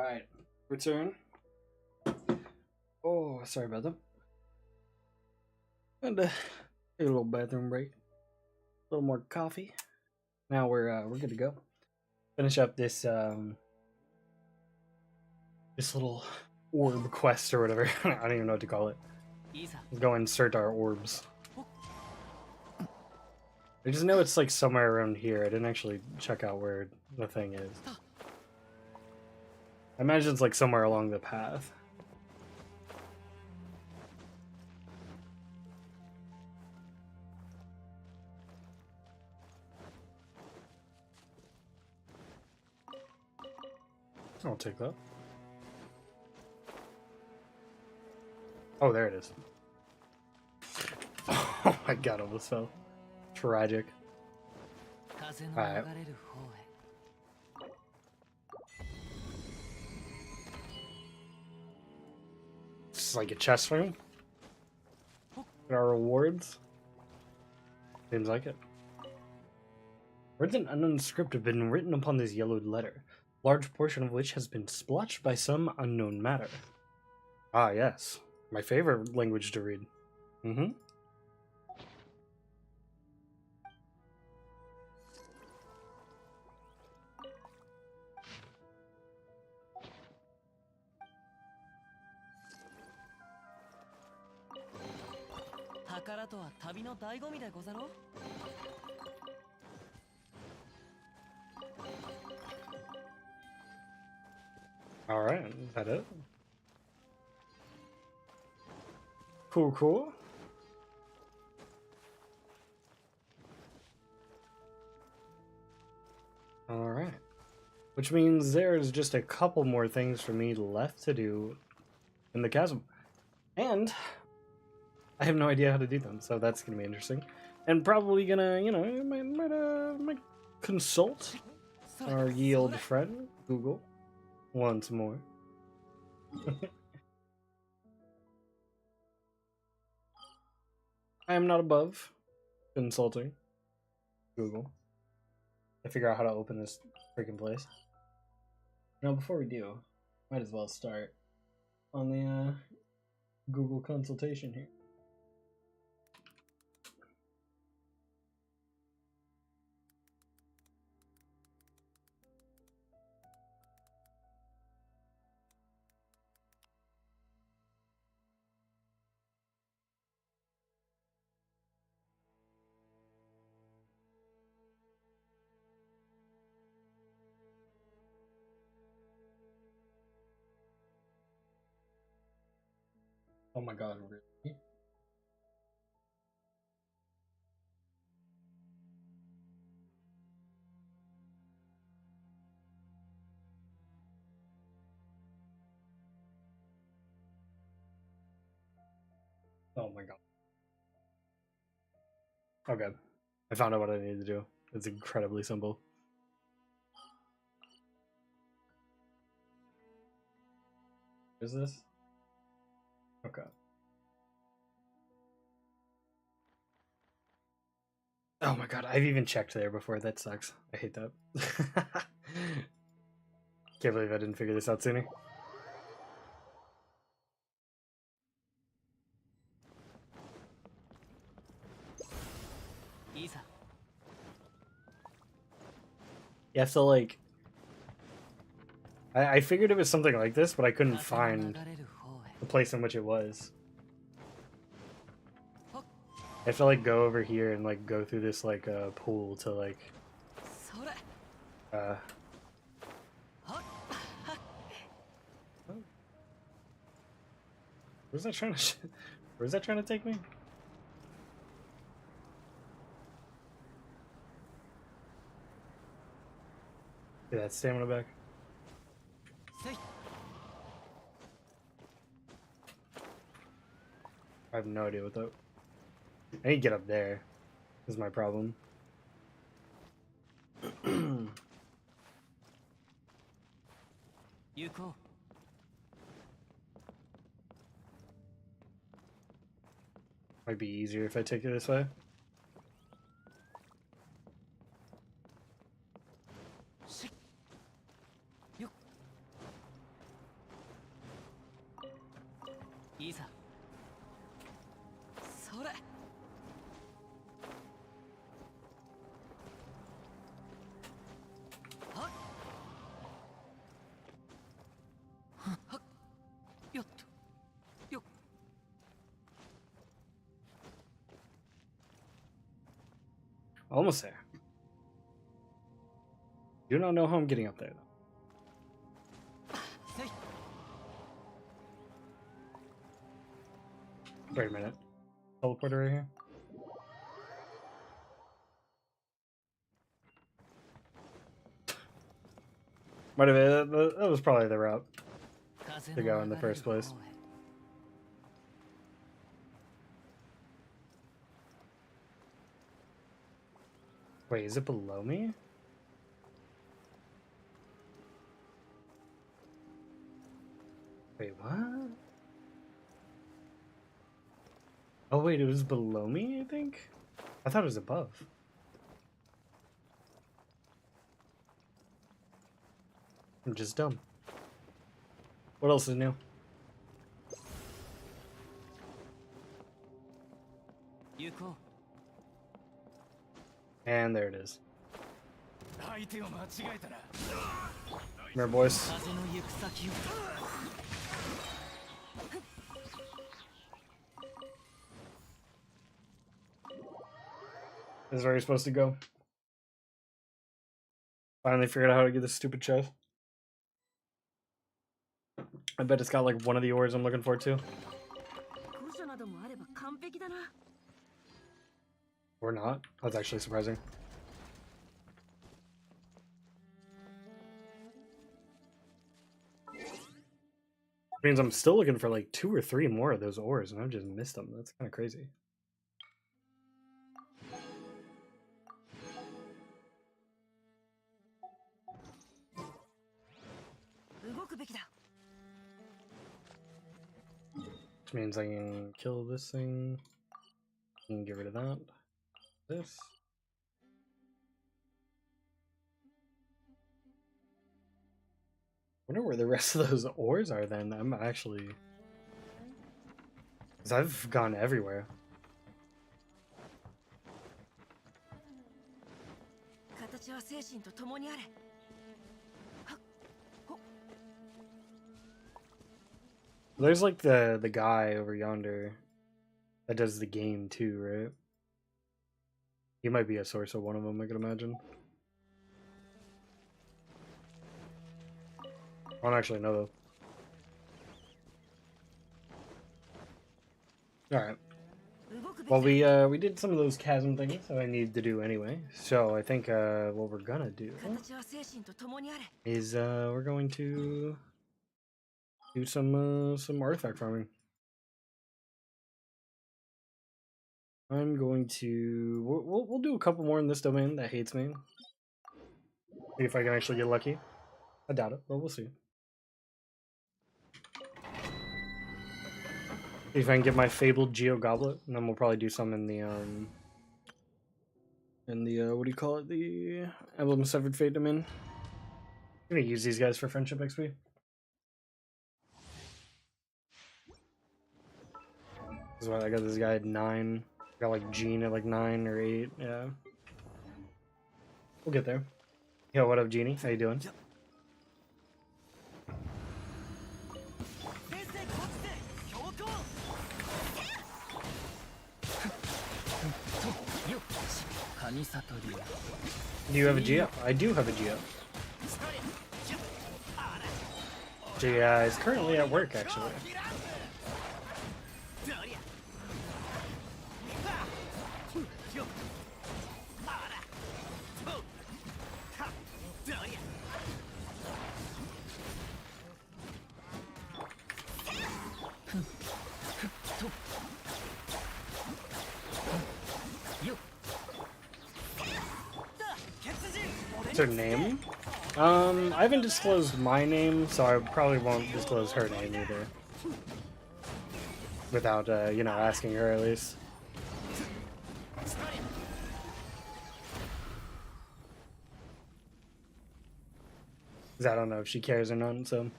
Alright, return. Oh, sorry about that. And take a little bathroom break. A little more coffee. Now we're good to go. Finish up this this little orb quest or whatever. I don't even know what to call it. Let's go insert our orbs. I just know it's like somewhere around here. I didn't actually check out where the thing is. I imagine it's like somewhere along the path. I'll take that. Oh, there it is. Oh my god, almost fell. Tragic. Alright. This is like a chest room. Our rewards. Seems like it. Words in unknown script have been written upon this yellowed letter, large portion of which has been splotched by some unknown matter. Ah, yes. My favorite language to read. Mm-hmm. Alright, is that it? Cool, cool. Alright. Which means there's just a couple more things for me left to do in the chasm. And I have no idea how to do them, so that's gonna be interesting. And probably gonna, you know, might consult our ye old friend, Google, once more. I am not above consulting Google to figure out how to open this freaking place. Now, before we do, might as well start on the Google consultation here. Oh my god, really? Oh my god. Okay. I found out what I need to do. It's incredibly simple. Is this? Okay. Oh my god, I've even checked there before. That sucks. I hate that. Can't believe I didn't figure this out sooner. You have to like... I figured it was something like this, but I couldn't find the place in which it was. I have to like go over here and like go through this like pool to like where's that trying to where's that trying to take me? Get that stamina back. I have no idea what that... I need to get up there. This is my problem. Might be easier if I take it this way. いざそれはっはっよっとよっ Almost there. Do not know how I'm getting up there, though. Wait a minute. Teleporter right here? Might have been, that was probably the route to go in the first place. Wait, is it below me? Wait, what? Oh wait, it was below me, I think? I thought it was above. I'm just dumb. What else is new? And there it is. Come here, boys. This is where you're supposed to go. Finally figured out how to get this stupid chest. I bet it's got like one of the ores I'm looking for too. Or not. That's actually surprising. Means I'm still looking for like 2 or 3 more of those ores and I've just missed them. That's kind of crazy. Which means I can kill this thing. I can get rid of that. This. I wonder where the rest of those ores are then. I'm actually... Because I've gone everywhere. There's like the guy over yonder that does the game too, right? He might be a source of one of them, I could imagine. I don't actually know though. Alright. Well, we did some of those chasm things that I needed to do anyway. So I think what we're gonna do is we're going to do some artifact farming. I'm going to we'll do a couple more in this domain that hates me. See if I can actually get lucky. I doubt it, but we'll see. See if I can get my fabled Geo Goblet, and then we'll probably do some in the what do you call it? The Emblem of Severed Fate domain. I'm gonna use these guys for friendship XP. This is why I got this guy at 9. I got like Gene at like 9 or 8. Yeah. We'll get there. Yo, what up, Genie? How you doing? Do you have a GF? I do have a GF. GI is currently at work, actually. What's her name? I haven't disclosed my name, so I probably won't disclose her name either. Without, you know, asking her at least. Because I don't know if she cares or not, so...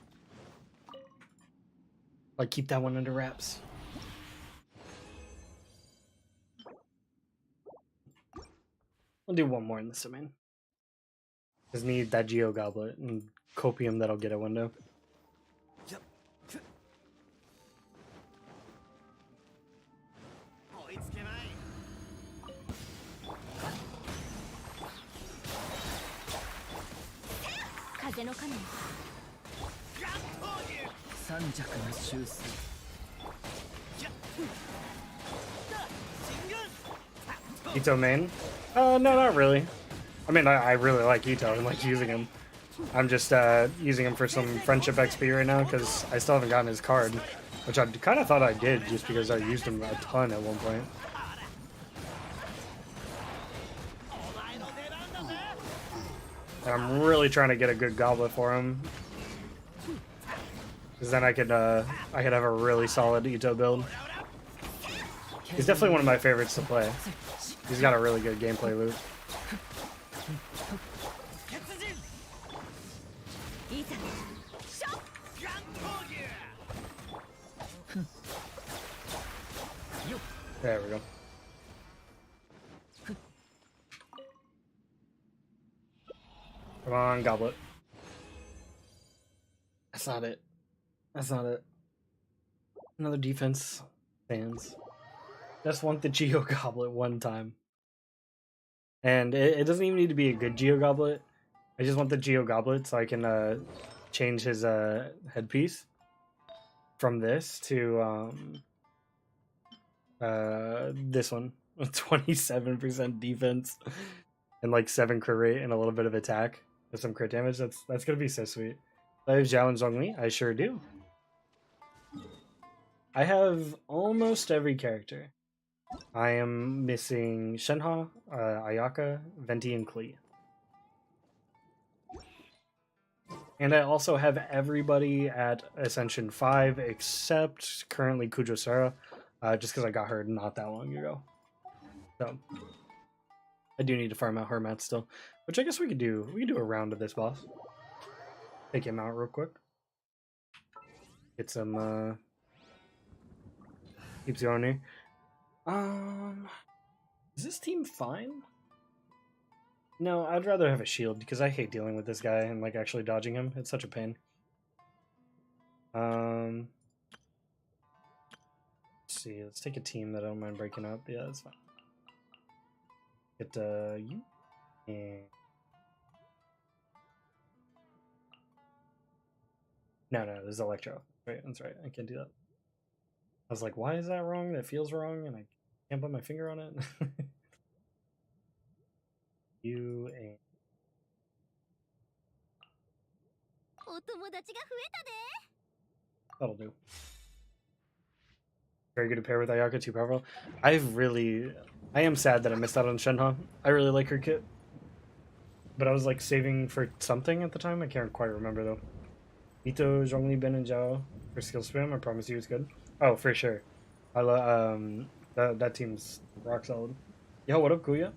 Like, keep that one under wraps. We'll do one more in this domain. Just need that Geo Goblet and Copium that'll get a window. Ito main? No, not really. I mean, I really like Ito and like using him. I'm just using him for some friendship XP right now because I still haven't gotten his card, which I kind of thought I did just because I used him a ton at one point. And I'm really trying to get a good goblet for him, because then I could have a really solid Ito build. He's definitely one of my favorites to play. He's got a really good gameplay loop. There we go. Come on, goblet. That's not it. That's not it. Another defense. Fans. Just want the Geo Goblet one time. And it doesn't even need to be a good Geo Goblet. I just want the Geo Goblet so I can change his headpiece from this to this one. 27% defense and like 7 crit rate and a little bit of attack with some crit damage. That's gonna be so sweet. I have Zhao and Zhongli? I sure do. I have almost every character. I am missing Shenhe, Ayaka, Venti, and Klee. And I also have everybody at Ascension 5 except currently Kujosara, just because I got her not that long ago. So I do need to farm out her mats still, which I guess we could do. We could do a round of this boss. Take him out real quick. Get some keeps going here. Is this team fine? No, I'd rather have a shield because I hate dealing with this guy and like actually dodging him. It's such a pain. Let's see. Let's take a team that I don't mind breaking up. Yeah, that's fine. Get you and no, this is Electro. Right, that's right. I can't do that. I was like, why is that wrong? That feels wrong, and I can't put my finger on it. You and that'll do. Very good to pair with Ayaka, too powerful. I am sad that I missed out on Shenhe. I really like her kit. But I was like saving for something at the time. I can't quite remember though. Ito, Zhongli, Ben, and Zhao for skill spam. I promise you it's good. Oh, for sure. I love that team's rock solid. Yo, what up, Kuya?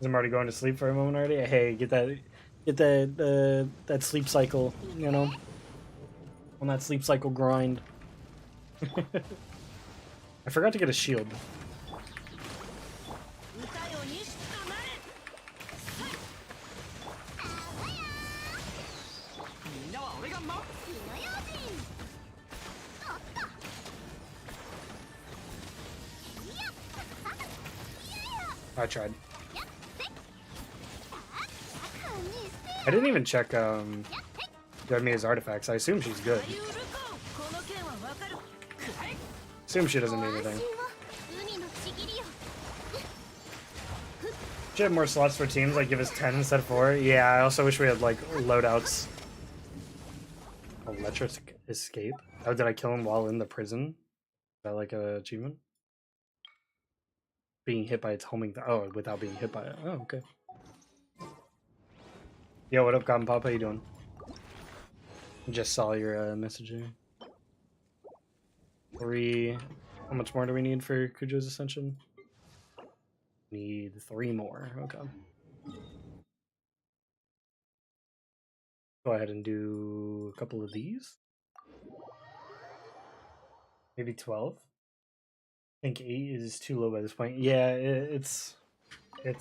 I'm already going to sleep for a moment already. Hey, get that sleep cycle, you know, on that sleep cycle grind. I forgot to get a shield. I tried. I didn't even check Redmia's artifacts. I assume she's good. Assume she doesn't need anything. Should have more slots for teams, like give us 10 instead of 4. Yeah, I also wish we had like loadouts. Electric escape? Oh, did I kill him while in the prison? Is that like an achievement? Being hit by its homing oh, without being hit by it. Oh, okay. Yo, what up, Cotton Pop? How you doing? Just saw your message here. 3. How much more do we need for Kujo's Ascension? Need 3 more. Okay. Go ahead and do a couple of these. Maybe 12. I think 8 is too low by this point. Yeah, it's we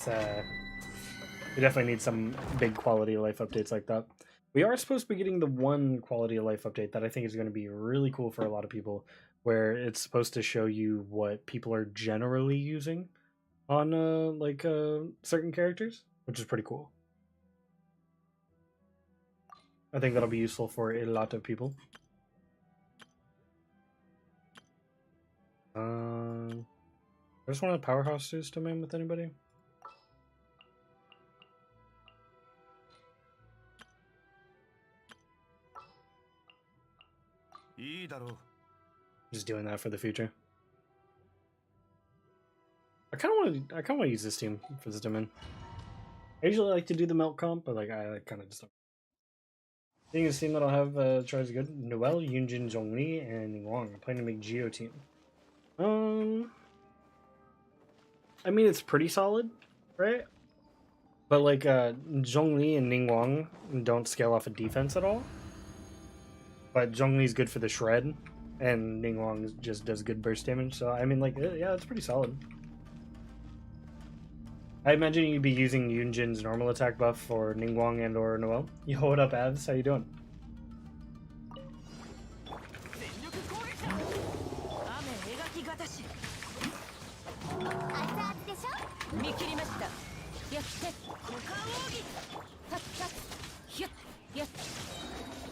definitely need some big quality of life updates like that. We are supposed to be getting the one quality of life update that I think is going to be really cool for a lot of people, where it's supposed to show you what people are generally using on certain characters, which is pretty cool. I think that'll be useful for a lot of people. I just want a powerhouse to domain with anybody. Just doing that for the future. I kind of want to use this team for this domain. I usually like to do the melt comp, but like I kind of just don't. I think this team that I'll have tries good. Noelle, Yunjin, Zhongli, and Ningguang. I'm playing to make Geo team. I mean it's pretty solid, right? But like Zhongli and Ningguang don't scale off of defense at all. But Zhongli's good for the shred, and Ningguang just does good burst damage. So I mean, like, yeah, it's pretty solid. I imagine you'd be using Yunjin's normal attack buff for Ningguang and or Noelle. Yo, what up, Avs? How you doing?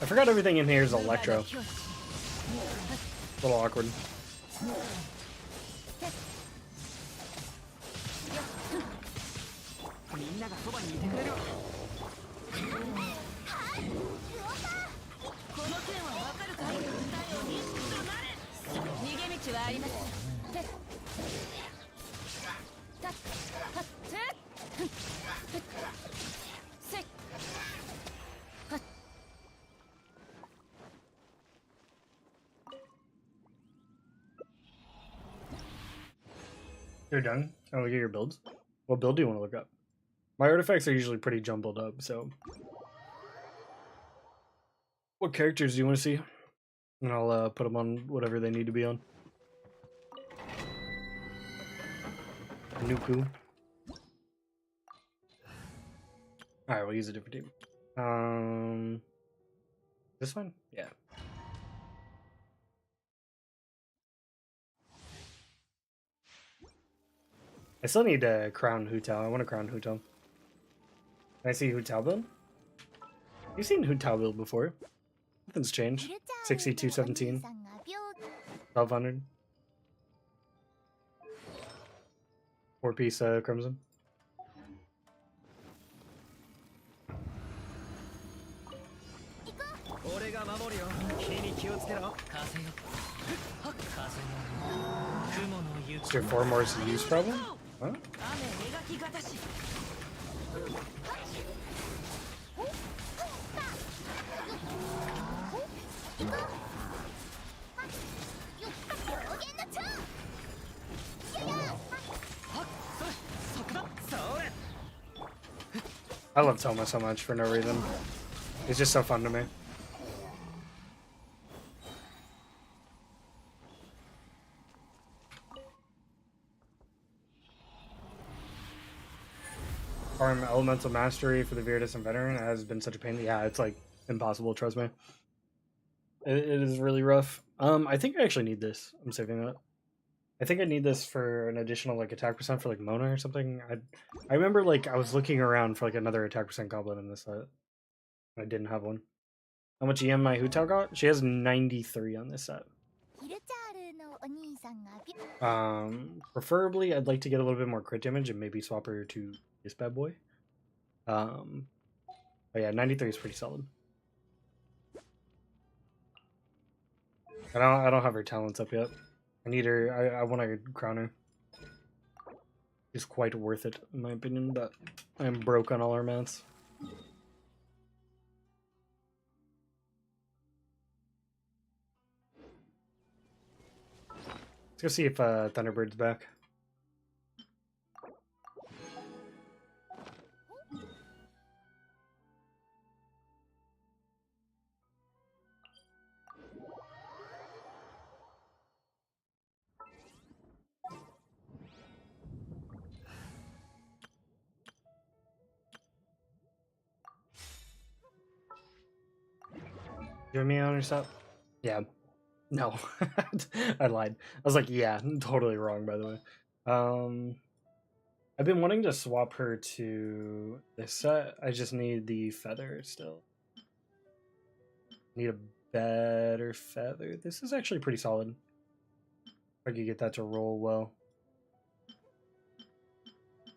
I forgot everything in here is Electro. A little awkward. You're done? Oh, look at your builds. What build do you want to look up? My artifacts are usually pretty jumbled up, so... What characters do you want to see? And I'll put them on whatever they need to be on. Nuku. Alright, we'll use a different team. This one? Yeah. I still need to crown Hu Tao. I want to crown Hu Tao. Can I see Hu Tao build? You've seen Hu Tao build before. Nothing's changed. 6217. 1200. 4-piece Crimson. Is there 4 more use problem? Huh? I love Toma so much for no reason. It's just so fun to me. Farm Elemental Mastery for the Viridis and Veteran has been such a pain. Yeah, it's like impossible, trust me. It is really rough. I think I actually need this. I'm saving that. I think I need this for an additional like attack percent for like Mona or something. I remember like I was looking around for like another attack percent goblin in this set. I didn't have one. How much EM my Hu Tao got? She has 93 on this set. Preferably I'd like to get a little bit more crit damage and maybe swap her to this bad boy. But yeah, 93 is pretty solid. I don't have her talents up yet. I need her. I want to crown her. It's quite worth it in my opinion, but I'm broke on all our mounts. Let's go see if Thunderbird's back. You have me on or something? Yeah. No. I lied. I was like, yeah, totally wrong, by the way. I've been wanting to swap her to this set. I just need the feather still. Need a better feather. This is actually pretty solid. If I could get that to roll well.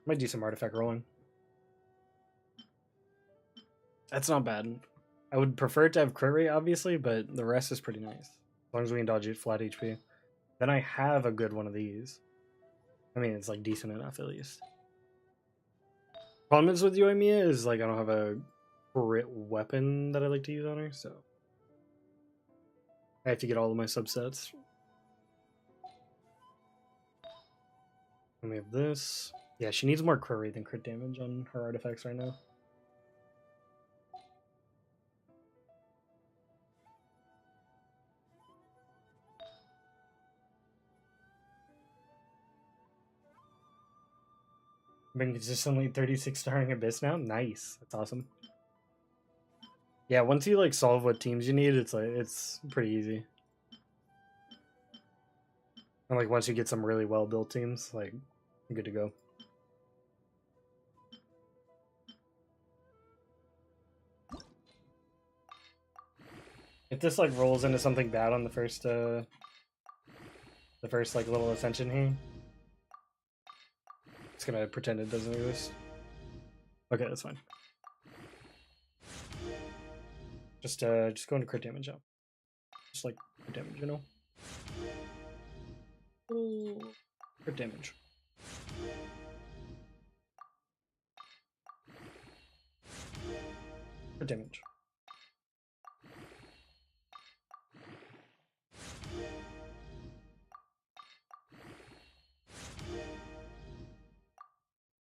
Might do some artifact rolling. That's not bad. I would prefer it to have crit rate, obviously, but the rest is pretty nice. As long as we can dodge it flat HP. Then I have a good one of these. I mean, it's like decent enough at least. Problem is with Yoimiya is like I don't have a crit weapon that I like to use on her, so I have to get all of my subsets. And we have this. Yeah, she needs more crit rate than crit damage on her artifacts right now. Been consistently 36 starring Abyss now. Nice. That's awesome. Yeah, once you like solve what teams you need, it's pretty easy. And like once you get some really well built teams, like you're good to go. If this like rolls into something bad on the first like little ascension here, it's gonna pretend it doesn't exist. Okay, that's fine. Just go into crit damage out. Just like crit damage, you know? Crit damage. Crit damage.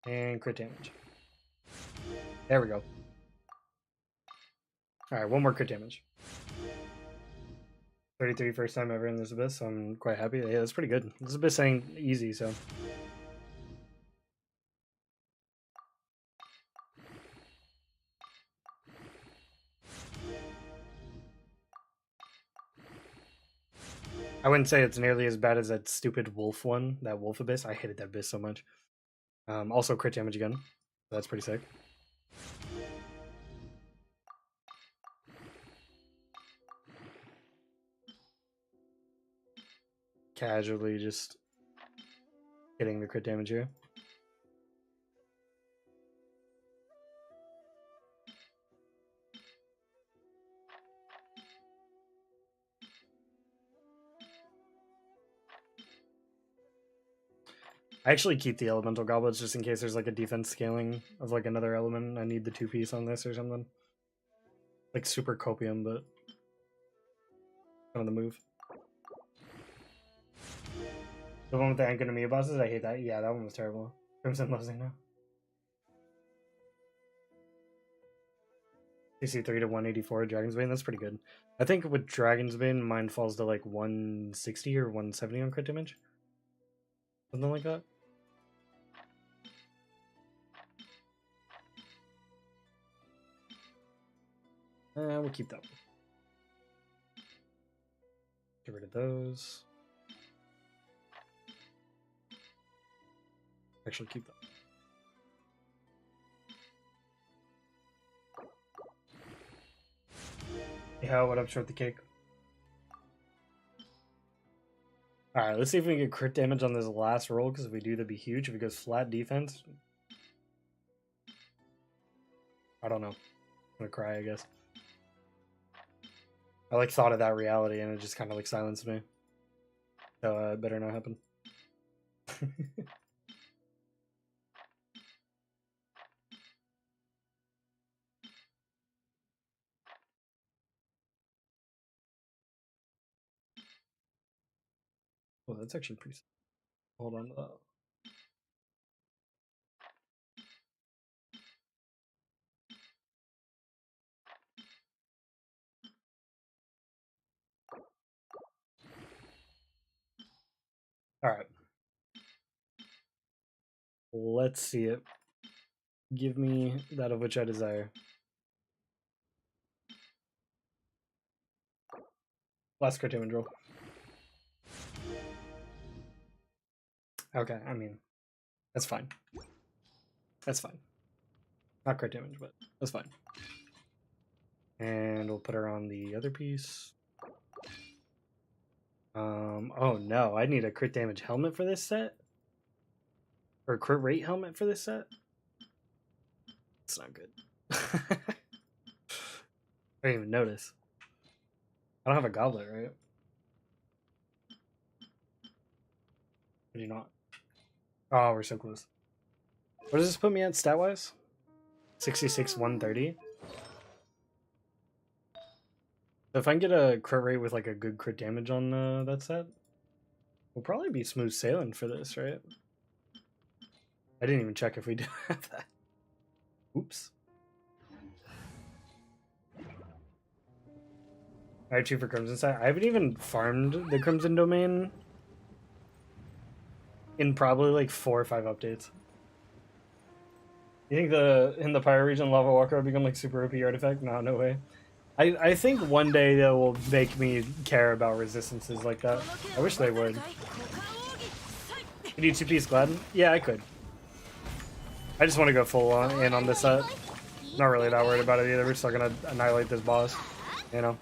And crit damage. There we go. Alright, one more crit damage. 33 first time ever in this Abyss, so I'm quite happy. Yeah, that's pretty good. This Abyss ain't easy, so. I wouldn't say it's nearly as bad as that stupid wolf one, that wolf Abyss. I hated that Abyss so much. Also crit damage again. So that's pretty sick. Casually just getting the crit damage here. I actually keep the elemental goblets just in case there's like a defense scaling of like another element. I need the 2-piece on this or something. Like super copium, but kind of the move. The one with the Ankonomiya bosses, I hate that. Yeah, that one was terrible. Crimson loves it now. CC 3 to 184 Dragon's Bane, that's pretty good. I think with Dragon's Bane, mine falls to like 160 or 170 on crit damage. Something like that. We'll keep that one. Get rid of those. Actually, keep that. Yeah, what up, Short the Cake? Alright, let's see if we can get crit damage on this last roll, because if we do, that'd be huge. If it goes flat defense, I don't know. I'm gonna cry, I guess. I like thought of that reality, and it just kind of like silenced me. So it better not happen. Oh, that's actually pretty. Hold on to that. All right. Let's see it. Give me that of which I desire. Last crit damage roll. Okay, I mean, that's fine. That's fine. Not crit damage, but that's fine. And we'll put her on the other piece. Oh no, I need a crit damage helmet for this set? Or a crit rate helmet for this set? It's not good. I didn't even notice. I don't have a goblet, right? I do not. Oh, we're so close. What does this put me at stat-wise? 66, 130. So if I can get a crit rate with like a good crit damage on that set, we'll probably be smooth sailing for this, right? I didn't even check if we do have that. Oops. Alright, 2 for Crimson side. I haven't even farmed the Crimson Domain in probably like 4 or 5 updates. You think in the Pyro region Lava Walker will become like super OP artifact? No way. I think one day they will make me care about resistances like that. I wish they would. Could you 2-piece Gladden? Yeah, I could. I just want to go full in on this set. Not really that worried about it either. We're still gonna annihilate this boss, you know.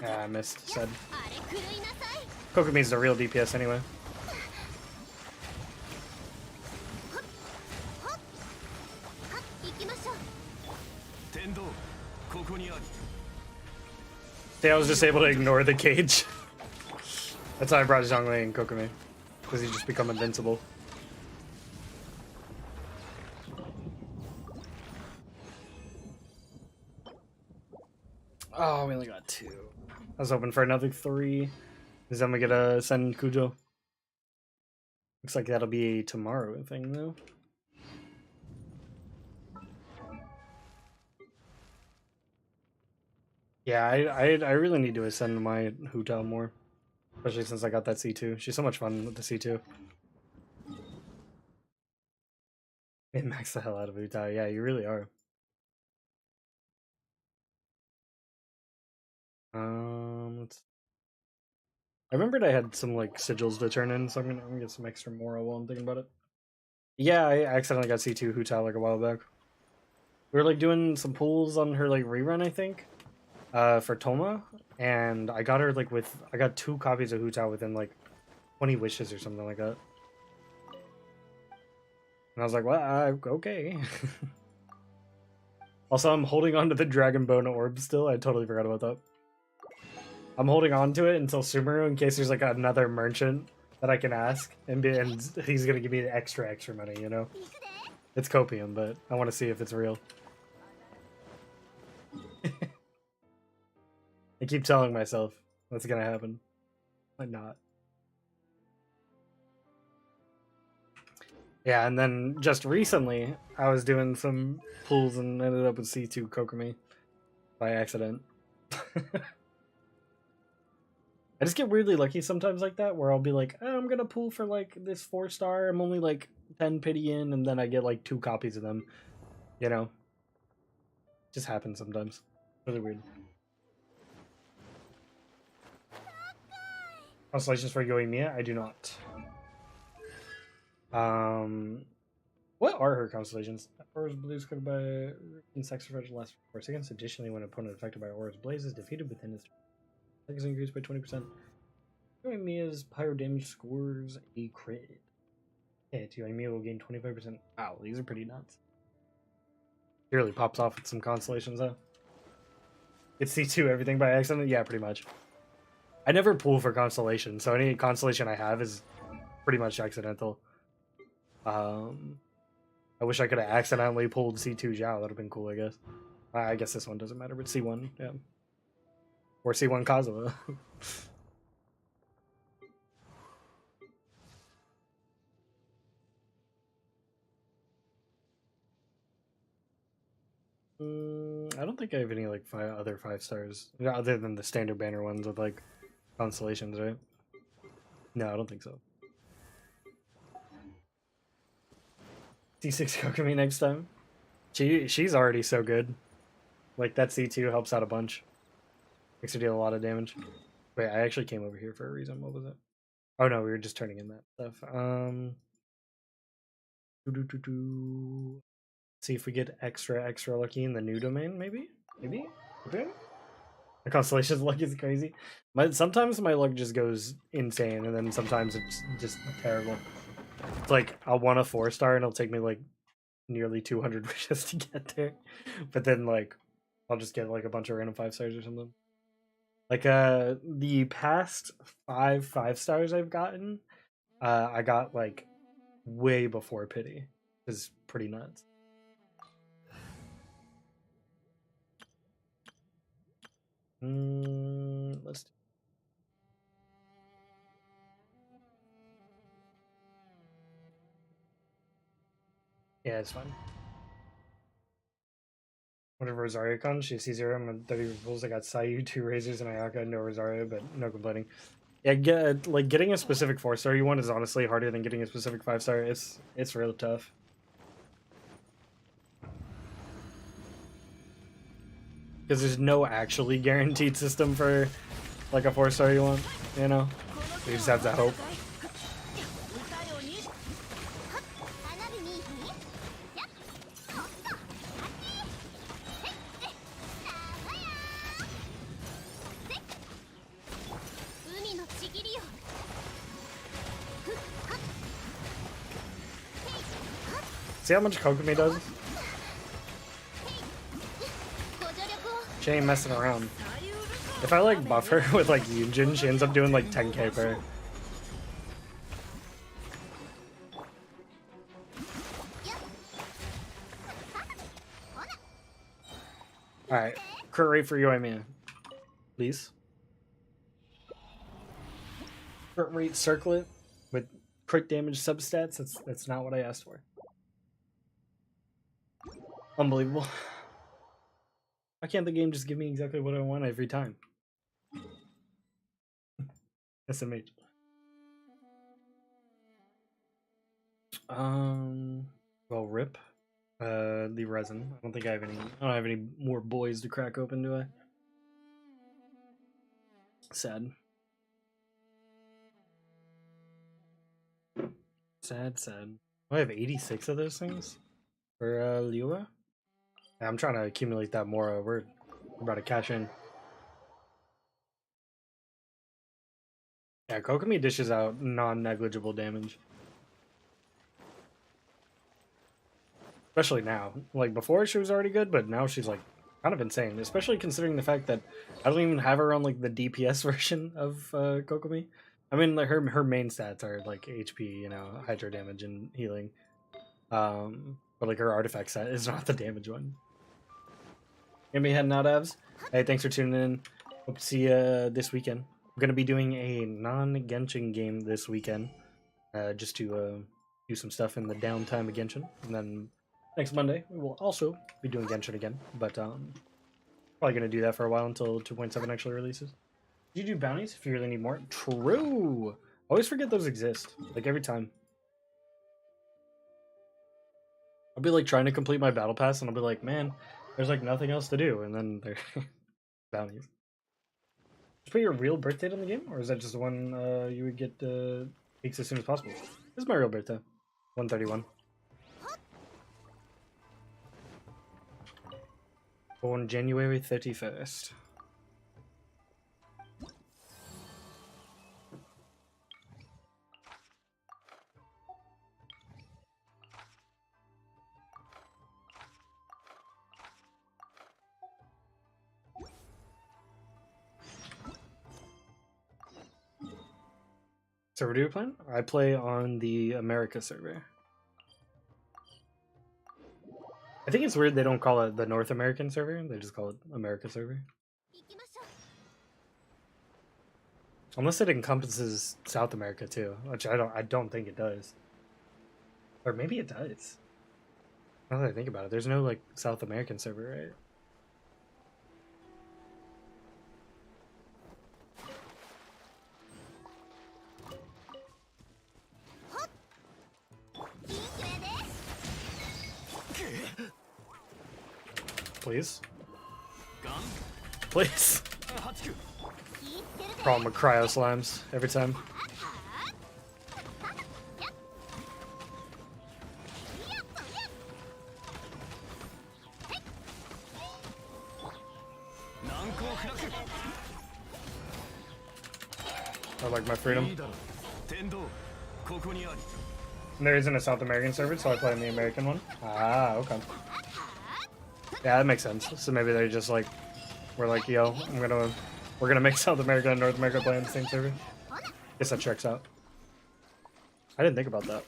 Yeah, I missed, said. Kokomi's the real DPS anyway. See, I was just able to ignore the cage. That's how I brought Zhongli and Kokomi. Because he just become invincible. Oh, we only got 2. I was hoping for another 3. Because then we get a send Kujo. Looks like that'll be a tomorrow thing though. Yeah, I really need to ascend my Hu Tao more. Especially since I got that C2. She's so much fun with the C2. It max the hell out of Hu Tao. Yeah, you really are. Let's... I remembered I had some like sigils to turn in, so I'm gonna get some extra moral while I'm thinking about it. Yeah, I accidentally got C2 Hu Tao like a while back. We were like doing some pulls on her like rerun, I think, for Toma, and I got her like I got 2 copies of Hu Tao within like 20 wishes or something like that. And I was like, well, okay. Also, I'm holding on to the Dragon Bone orb still. I totally forgot about that. I'm holding on to it until Sumeru in case there's like another merchant that I can ask, and he's gonna give me the extra money, you know? It's copium, but I want to see if it's real. I keep telling myself that's gonna happen, but not. Yeah, and then just recently, I was doing some pulls and ended up with C2 Kokomi by accident. I just get weirdly lucky sometimes like that, where I'll be like, oh, I'm gonna pull for like this 4-star. I'm only like 10 pity in, and then I get like 2 copies of them. You know, just happens sometimes. Really weird. Constellations for Yoimiya? I do not. What are her constellations? Aura's Blaze could by insects for last 4 seconds. Additionally, when an opponent affected by Aura's Blaze is defeated within its seconds increased by 20%. Yoimiya's pyro damage scores a crit. Hit. Yoimiya will gain 25%. Wow, these are pretty nuts. It really pops off with some constellations, though. It's C2 everything by accident? Yeah, pretty much. I never pull for constellation, so any constellation I have is pretty much accidental. I wish I could have accidentally pulled C2 Zhao. That would have been cool, I guess. I guess this one doesn't matter, but C1, yeah. Or C1 Kazuha. I don't think I have any like other 5-stars, other than the standard banner ones with like constellations, right? No, I don't think so. C6 Kokomi next time. She's already so good. Like that C2 helps out a bunch. Makes her deal a lot of damage. Wait, I actually came over here for a reason. What was it? Oh no, we were just turning in that stuff. See if we get extra lucky in the new domain, maybe? Maybe? Okay. The constellation's luck is crazy. Sometimes my luck just goes insane, and then sometimes it's just terrible. It's like I'll want a 4-star and it'll take me like nearly 200 wishes to get there. But then like I'll just get like a bunch of random 5-stars or something. Like the past 5-stars I've gotten, I got like way before pity. Is pretty nuts. Let's do. Yeah, it's fine. Whatever Rosario comes, she sees her. I'm 30 rules. I got Sayu, 2 razors, and Ayaka, no Rosario, but no complaining. Yeah, getting a specific 4-star you want is honestly harder than getting a specific 5-star. It's real tough. Because there's no actually guaranteed system for like a 4-star you want, you know? You just have to hope. See how much Kokomi does? She ain't messing around. If I like buff her with like Yunjin, she ends up doing like 10k per. Alright, crit rate for Yoimiya, please. Crit rate circlet with crit damage substats. That's not what I asked for. Unbelievable. Why can't the game just give me exactly what I want every time? SMH. Well, rip. The resin. I don't think I have any. I don't have any more boys to crack open, do I? Sad. Sad. I have 86 of those things for Liua. Yeah, I'm trying to accumulate that more. We're about to cash in. Yeah, Kokomi dishes out non-negligible damage. Especially now. Like, before she was already good, but now she's, like, kind of insane. Especially considering the fact that I don't even have her on, like, the DPS version of Kokomi. I mean, like, her main stats are, like, HP, you know, hydro damage and healing. But, like, her artifact set is not the damage one. Gonna be heading out, Avs. Hey, thanks for tuning in. Hope to see you this weekend. I'm gonna be doing a non-Genshin game this weekend, just to do some stuff in the downtime of Genshin, and then next Monday we will also be doing Genshin again. But probably gonna do that for a while until 2.7 actually releases. Do you do bounties if you really need more? True. Always forget those exist. Like every time. I'll be like trying to complete my battle pass, and I'll be like, man, there's like nothing else to do, and then there bounties. Just put your real birth date on the game, or is that just the one you would get peaks as soon as possible? This is my real birthday, 131. Born January 31st. Server do you play? I play on the America server. I think it's weird they don't call it the North American server, they just call it America server. Unless it encompasses South America too, which I don't think it does. Or maybe it does. Now that I think about it, there's no like South American server, right? please. Please. Problem with cryo slimes every time. I like my freedom. And there isn't a South American server, so I play in the American one. Ah, okay. Yeah, that makes sense. So maybe they're just like, we're like, yo, we're gonna make South America and North America play on the same server. Guess that checks out. I didn't think about that.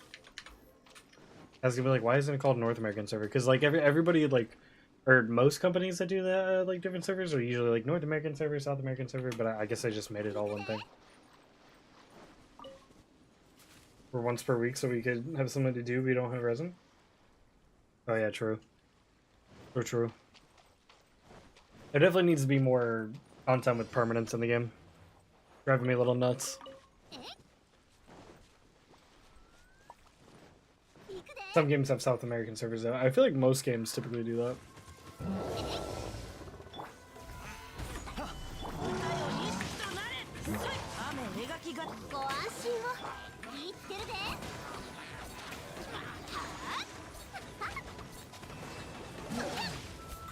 I was gonna be like, why isn't it called North American server? Because like everybody like, or most companies that do that like different servers are usually like North American server, South American server, but I guess they just made it all one thing. For once per week, so we could have something to do. We don't have resin. Oh yeah, true. So true. There definitely needs to be more content with permanence in the game. Driving me a little nuts. Some games have South American servers though. I feel like most games typically do that.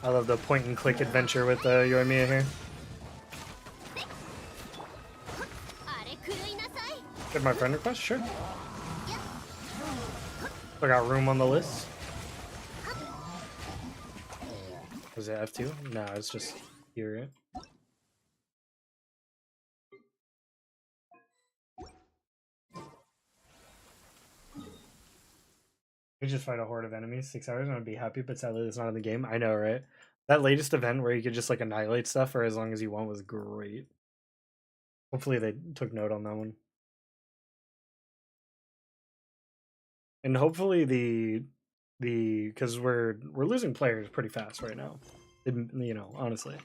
I love the point and click adventure with Yoimiya here. Did my friend request? Sure. I got room on the list. Was it F2? No, it's just here, right? We just fight a horde of enemies, 6 hours, and I'd be happy, but sadly it's not in the game. I know, right? That latest event where you could just like annihilate stuff for as long as you want was great. Hopefully they took note on that one. And hopefully the because we're losing players pretty fast right now. You know, honestly.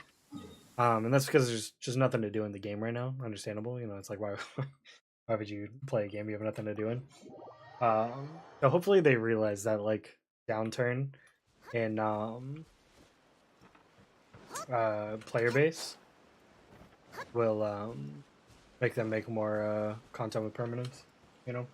And that's because there's just nothing to do in the game right now. Understandable, you know, it's like why would you play a game you have nothing to do in? So hopefully they realize that like downturn in player base will make them make more content with permanence, you know.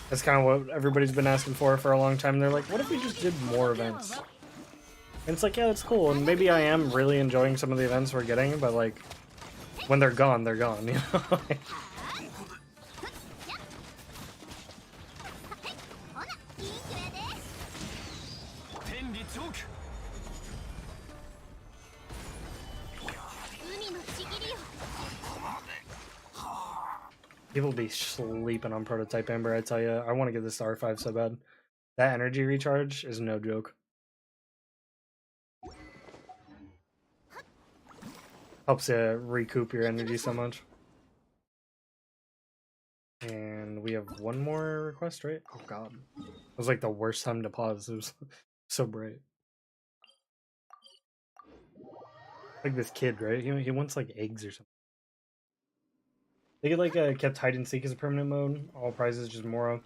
That's kind of what everybody's been asking for a long time. They're like, what if we just did more events? And it's like, yeah, it's cool. And maybe I am really enjoying some of the events we're getting, but like, when they're gone, you know? People be sleeping on Prototype Amber, I tell you. I want to get this to R5 so bad. That energy recharge is no joke. Helps you recoup your energy so much. And we have one more request, right? Oh god. It was like the worst time to pause. It was so bright. Like this kid, right? He wants like eggs or something. They get like kept hide and seek as a permanent mode. All prizes just more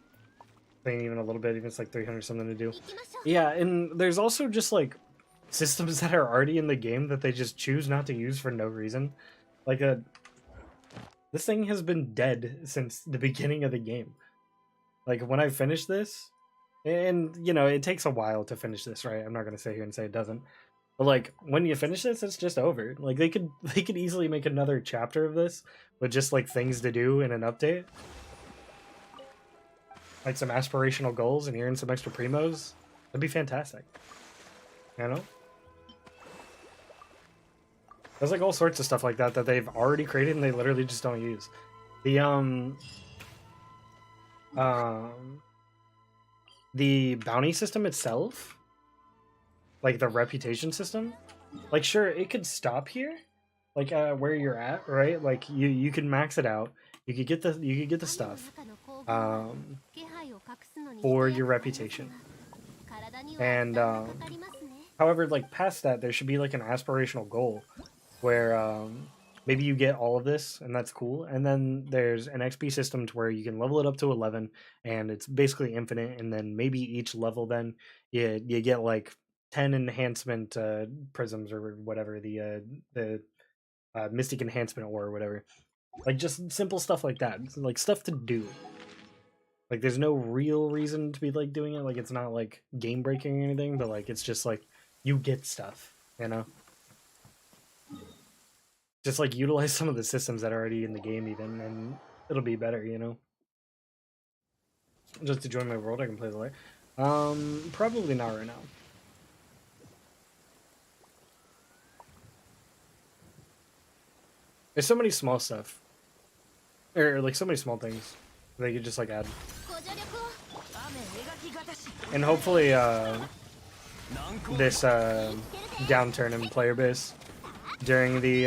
playing even a little bit, even if it's like 300 something to do. Yeah, and there's also just like systems that are already in the game that they just choose not to use for no reason. Like this thing has been dead since the beginning of the game. Like when I finish this, and you know, it takes a while to finish this, right? I'm not gonna sit here and say it doesn't. But like when you finish this, it's just over. Like they could easily make another chapter of this with just like things to do in an update. Like some aspirational goals and hearing some extra primos. That'd be fantastic. You know? There's like all sorts of stuff like that that they've already created and they literally just don't use. The bounty system itself, like the reputation system, like sure it could stop here, like where you're at, right? Like you can max it out. You could get the stuff. for your reputation. And however, like past that, there should be like an aspirational goal where maybe you get all of this, and that's cool. And then there's an XP system to where you can level it up to 11, and it's basically infinite. And then maybe each level, then you get like 10 enhancement prisms or whatever, the mystic enhancement ore or whatever. Like just simple stuff like that, like stuff to do. Like there's no real reason to be like doing it. Like it's not like game breaking or anything, but like it's just like you get stuff, you know. Just like utilize some of the systems that are already in the game, even, and it'll be better, you know. Just to join my world, I can play the layer. Probably not right now. There's so many small stuff, or like so many small things they could just like add, and hopefully this downturn in player base during the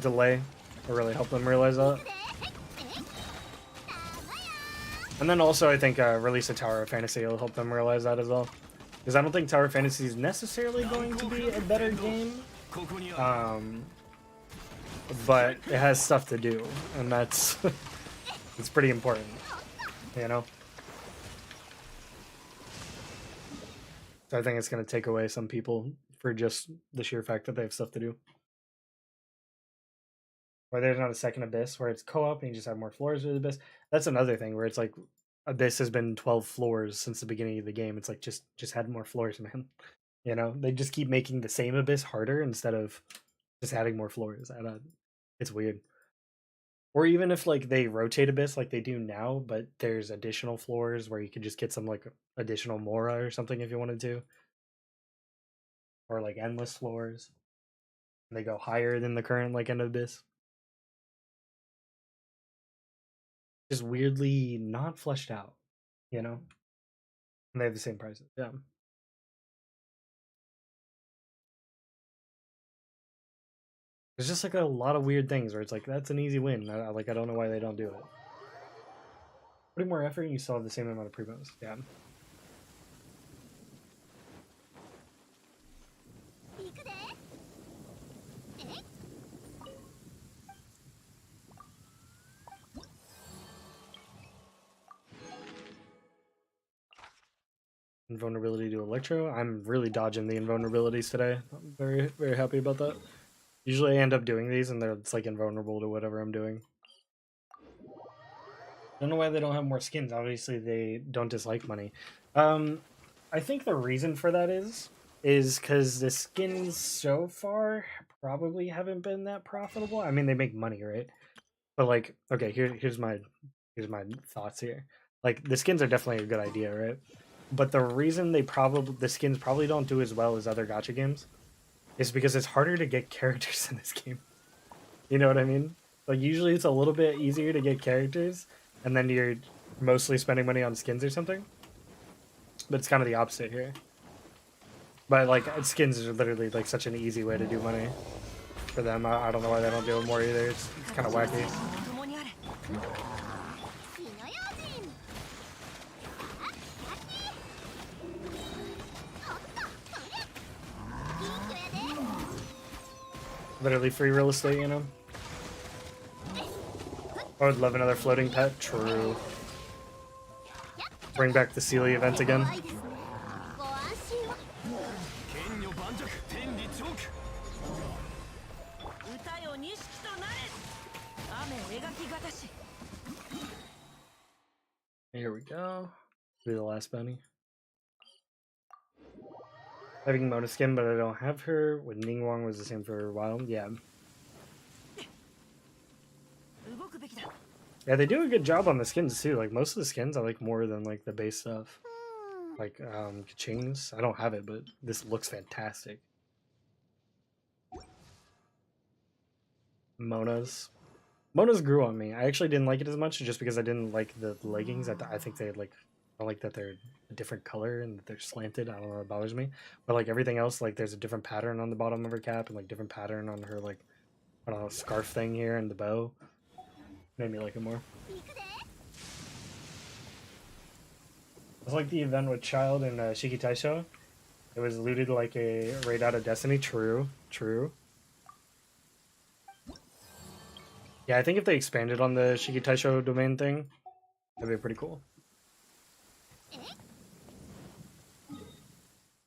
delay will really help them realize that. And then also I think release of Tower of Fantasy will help them realize that as well. Because I don't think Tower of Fantasy is necessarily going to be a better game. But it has stuff to do, and that's it's pretty important, you know? So I think it's going to take away some people for just the sheer fact that they have stuff to do. Or there's not a second Abyss where it's co-op and you just have more floors with Abyss. That's another thing where it's like Abyss has been 12 floors since the beginning of the game. It's like just add more floors, man. You know, they just keep making the same Abyss harder instead of just adding more floors. It's weird. Or even if like they rotate Abyss like they do now, but there's additional floors where you could just get some like additional Mora or something if you wanted to. Or like endless floors. And they go higher than the current like end of Abyss. Just weirdly not fleshed out, you know? And they have the same prices, yeah. There's just like a lot of weird things where it's like, that's an easy win. I don't know why they don't do it. Putting more effort and you still have the same amount of promos, yeah. Invulnerability to Electro. I'm really dodging the invulnerabilities today. I'm very, very happy about that. Usually I end up doing these and it's like invulnerable to whatever I'm doing. I don't know why they don't have more skins. Obviously they don't dislike money. I think the reason for that is because the skins so far probably haven't been that profitable. I mean, they make money, right? But like, okay, here's my thoughts here. Like the skins are definitely a good idea, right? But the reason the skins probably don't do as well as other gacha games is because it's harder to get characters in this game. You know what I mean? Like usually it's a little bit easier to get characters, and then you're mostly spending money on skins or something. But it's kind of the opposite here. But like skins are literally like such an easy way to do money for them. I don't know why they don't do it more either. It's kind of wacky. Literally free real estate, you know? I would love another floating pet. True. Bring back the Sealy event again. Here we go. Be the last bunny. Having Mona skin, but I don't have her. With Ningguang was the same for a while. Yeah. Yeah, they do a good job on the skins too. Like most of the skins I like more than like the base stuff. Like Kaching's. I don't have it, but this looks fantastic. Mona's grew on me. I actually didn't like it as much just because I didn't like the leggings. I think they like, I like that they're a different color and that they're slanted. I don't know, it bothers me. But like everything else, like there's a different pattern on the bottom of her cap and like different pattern on her like, I don't know, scarf thing here and the bow. Made me like it more. It's like the event with Child and Shiki Taisho. It was looted like a raid out of Destiny. True, true. Yeah, I think if they expanded on the Shiki Taisho domain thing, that'd be pretty cool.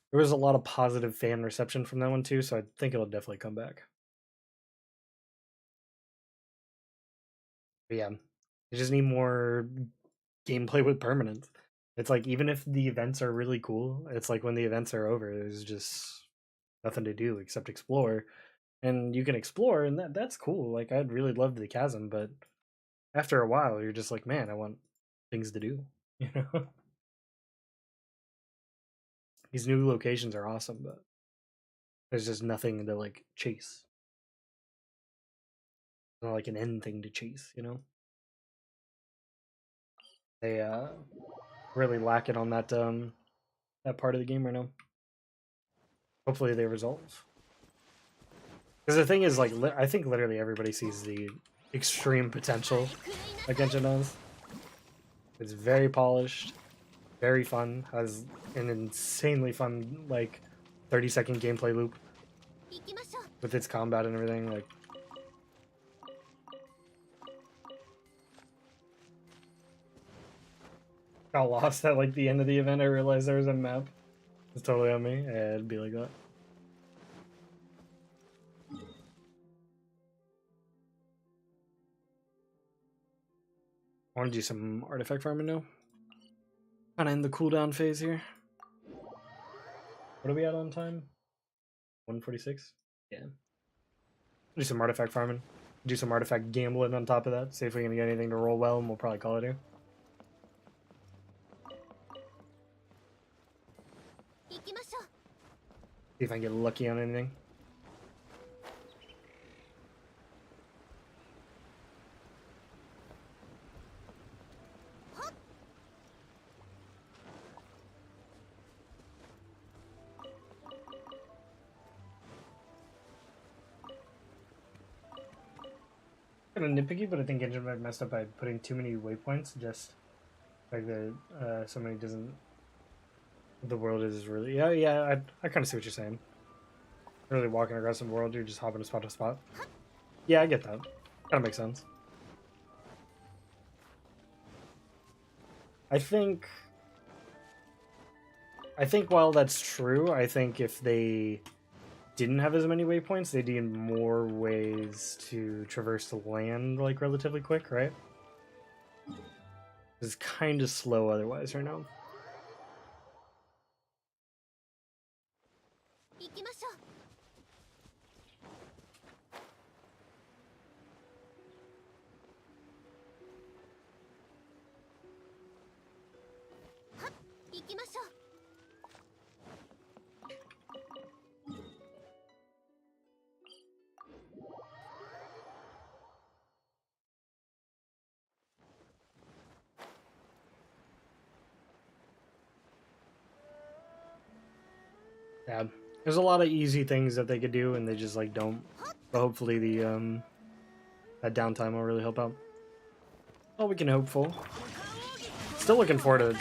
There was a lot of positive fan reception from that one too, so I think it'll definitely come back. But yeah, you just need more gameplay with permanence. It's like even if the events are really cool, it's like when the events are over, there's just nothing to do except explore. And you can explore, and that's cool. Like I'd really love the chasm, but after a while, you're just like, man, I want things to do. You know, these new locations are awesome, but there's just nothing to like chase. Not like an end thing to chase. You know, they really lack it on that part of the game right now. Hopefully, they resolve. Because the thing is, like, I think literally everybody sees the extreme potential that Genshin does. It's very polished, very fun, has an insanely fun, like, 30-second gameplay loop with its combat and everything. Like, got lost at, like, the end of the event. I realized there was a map. It's totally on me. Yeah, it'd be like that. I want to do some artifact farming now. Kind of in the cooldown phase here. What are we at on time? 146? Yeah. Do some artifact farming. Do some artifact gambling on top of that. See if we can get anything to roll well, and we'll probably call it here. See if I can get lucky on anything. Kind of nitpicky, but I think Genshin might have messed up by putting too many waypoints. Just like the somebody doesn't. The world is really yeah. I kind of see what you're saying. Really walking across the world, you're just hopping spot to spot. Yeah, I get that. Kind of makes sense. I think while that's true, I think if they didn't have as many waypoints, they'd need more ways to traverse the land like relatively quick, right? It's kind of slow otherwise right now. Yeah, there's a lot of easy things that they could do, and they just like don't. But hopefully the that downtime will really help out. Well, we can hope for. Still looking forward to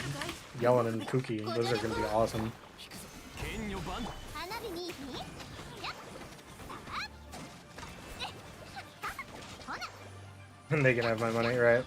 Yellen and Kuki. Those are gonna be awesome. And they can have my money, right?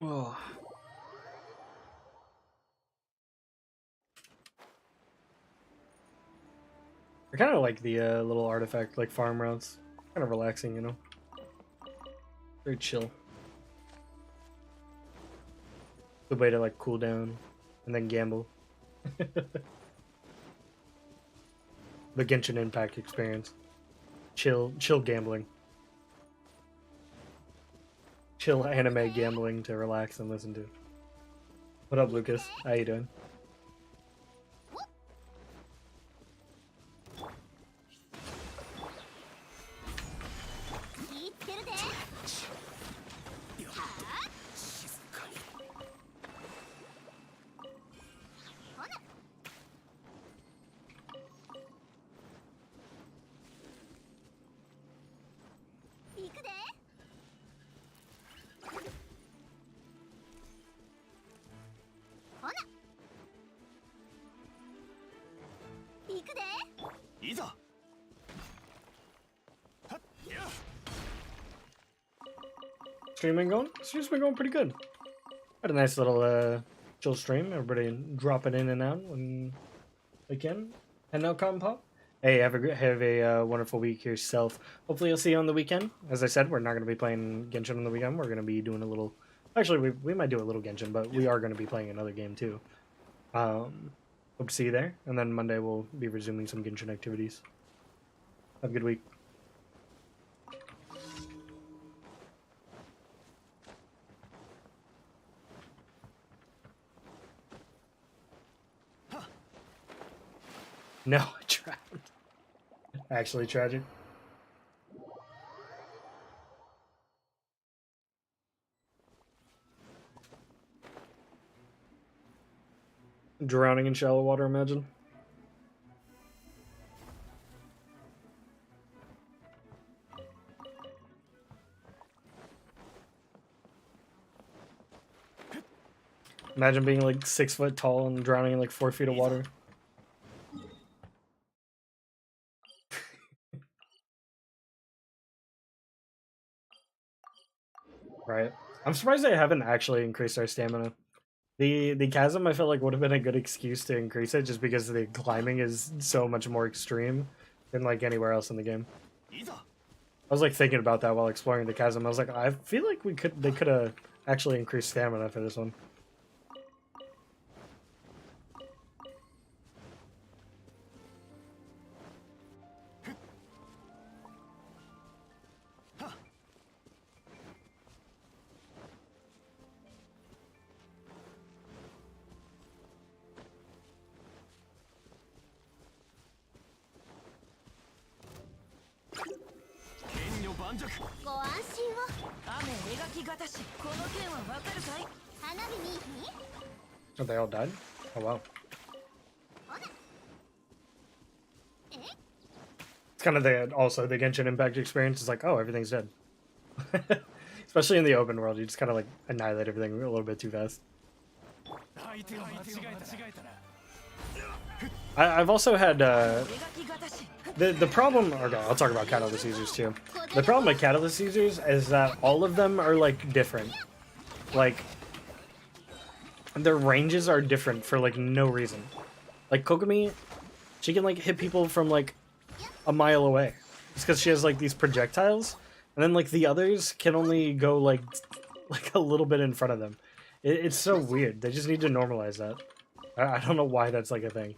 Oh. I kind of like the little artifact like farm routes. Kind of relaxing, you know. Very chill. Good way to like cool down and then gamble. The Genshin Impact experience. chill gambling. Chill anime gambling to relax and listen to. What up, Lucas? How you doing? Stream's been going pretty good. Had a nice little chill stream. Everybody dropping in and out when they can. And now Cotton Pop. Hey, have a wonderful week yourself. Hopefully, I'll see you on the weekend. As I said, we're not going to be playing Genshin on the weekend. We're going to be doing a little. Actually, we might do a little Genshin, but we are going to be playing another game too. Hope to see you there. And then Monday we'll be resuming some Genshin activities. Have a good week. No, I drowned. Actually tragic. Drowning in shallow water, imagine. Imagine being like 6 foot tall and drowning in like 4 feet of water. Right. I'm surprised they haven't actually increased our stamina. The chasm I feel like would have been a good excuse to increase it just because the climbing is so much more extreme than like anywhere else in the game. I was like thinking about that while exploring the chasm. I was like, I feel like they could have actually increased stamina for this one. Oh, they all died? Oh, wow. It's kind of also the Genshin Impact experience is like, oh, everything's dead. Especially in the open world, you just kind of like annihilate everything a little bit too fast. I've also had the problem. Okay, I'll talk about catalyst users too. The problem with catalyst users is that all of them are like different. Like their ranges are different for like no reason. Like Kokomi, she can like hit people from like a mile away. It's because she has like these projectiles, and then like the others can only go like a little bit in front of them. It's so weird. They just need to normalize that. I don't know why that's like a thing.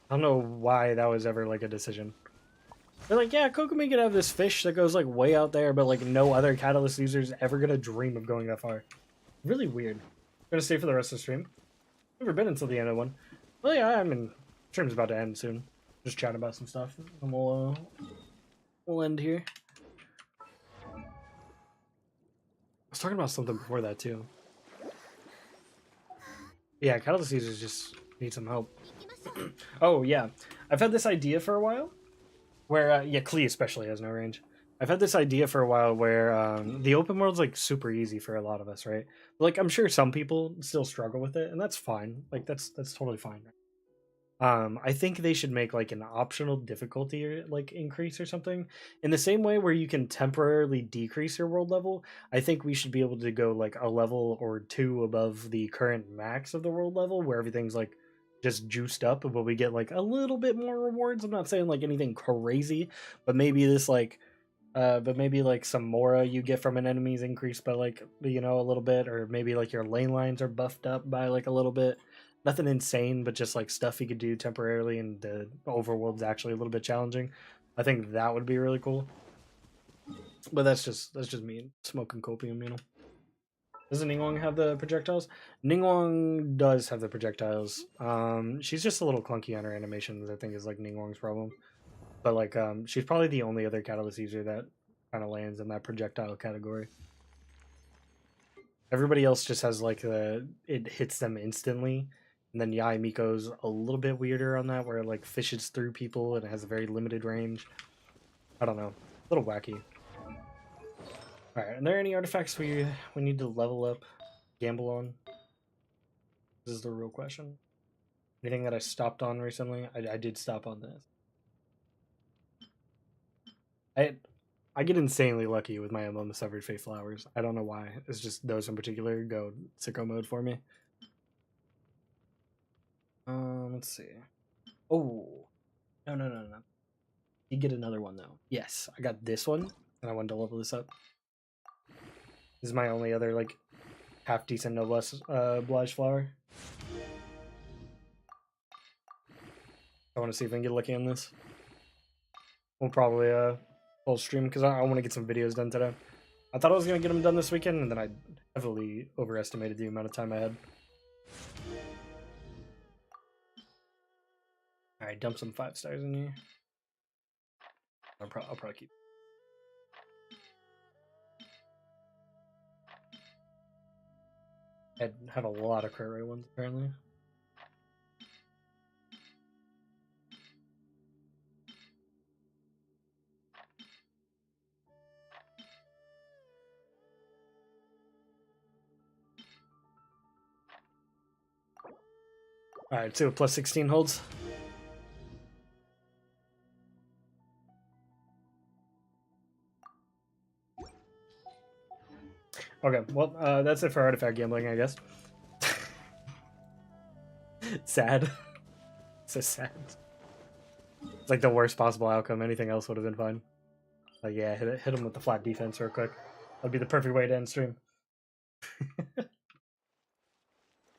I don't know why that was ever like a decision. They're like, yeah, Kokomi could have this fish that goes like way out there, but like no other catalyst user is ever gonna dream of going that far. Really weird. Gonna stay for the rest of the stream. Never been until the end of one. Well, yeah, I mean, stream's about to end soon. Just chatting about some stuff, and we'll end here. I was talking about something before that too. Yeah, catalyst users just need some help. Oh yeah, I've had this idea for a while. Where, yeah, Klee especially has no range. I've had this idea for a while where the open world's like super easy for a lot of us, right? Like I'm sure some people still struggle with it, and that's fine. Like that's totally fine. I think they should make like an optional difficulty or like increase or something. In the same way where you can temporarily decrease your world level, I think we should be able to go like a level or two above the current max of the world level where everything's like just juiced up, but we get like a little bit more rewards. I'm not saying like anything crazy, but maybe this like some Mora you get from an enemy's increased by like, you know, a little bit, or maybe like your lane lines are buffed up by like a little bit. Nothing insane, but just like stuff he could do temporarily, and the overworld's actually a little bit challenging. I think that would be really cool. But that's just me smoking copium, you know. Doesn't Ningguang have the projectiles? Ningguang does have the projectiles. She's just a little clunky on her animations, I think is like Ningguang's problem. But like she's probably the only other catalyst user that kind of lands in that projectile category. Everybody else just has like it hits them instantly. And then Yai Miko's a little bit weirder on that, where it like fishes through people and it has a very limited range. I don't know. A little wacky. Alright, are there any artifacts we need to level up, gamble on? This is the real question. Anything that I stopped on recently? I did stop on this. I get insanely lucky with my Emblem of Severed Fate flowers. I don't know why. It's just those in particular go sicko mode for me. Let's see. Oh, no. You get another one though. Yes, I got this one, and I wanted to level this up. This is my only other like half decent noblesse oblige flower. I want to see if I can get lucky on this. We'll probably full stream because I want to get some videos done today. I thought I was gonna get them done this weekend, and then I heavily overestimated the amount of time I had. All right, dump some 5 stars in here. I'll probably keep. I have a lot of crit rate ones apparently. All right, so plus 16 holds. Okay, well, that's it for artifact gambling, I guess. Sad. So sad. It's like the worst possible outcome. Anything else would have been fine. Like, yeah, hit him with the flat defense real quick. That'd be the perfect way to end stream.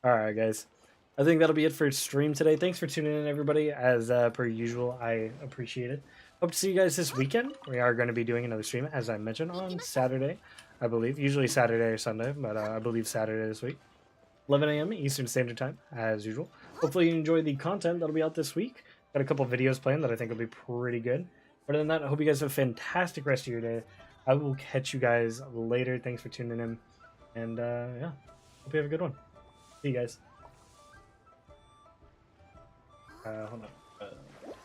Alright, guys. I think that'll be it for stream today. Thanks for tuning in, everybody. As per usual, I appreciate it. Hope to see you guys this weekend. We are going to be doing another stream, as I mentioned, on Saturday, I believe. Usually Saturday or Sunday, but I believe Saturday this week. 11 a.m. Eastern Standard Time, as usual. Hopefully you enjoy the content that'll be out this week. Got a couple videos planned that I think will be pretty good. Other than that, I hope you guys have a fantastic rest of your day. I will catch you guys later. Thanks for tuning in. And, yeah, hope you have a good one. See you guys. Hold on.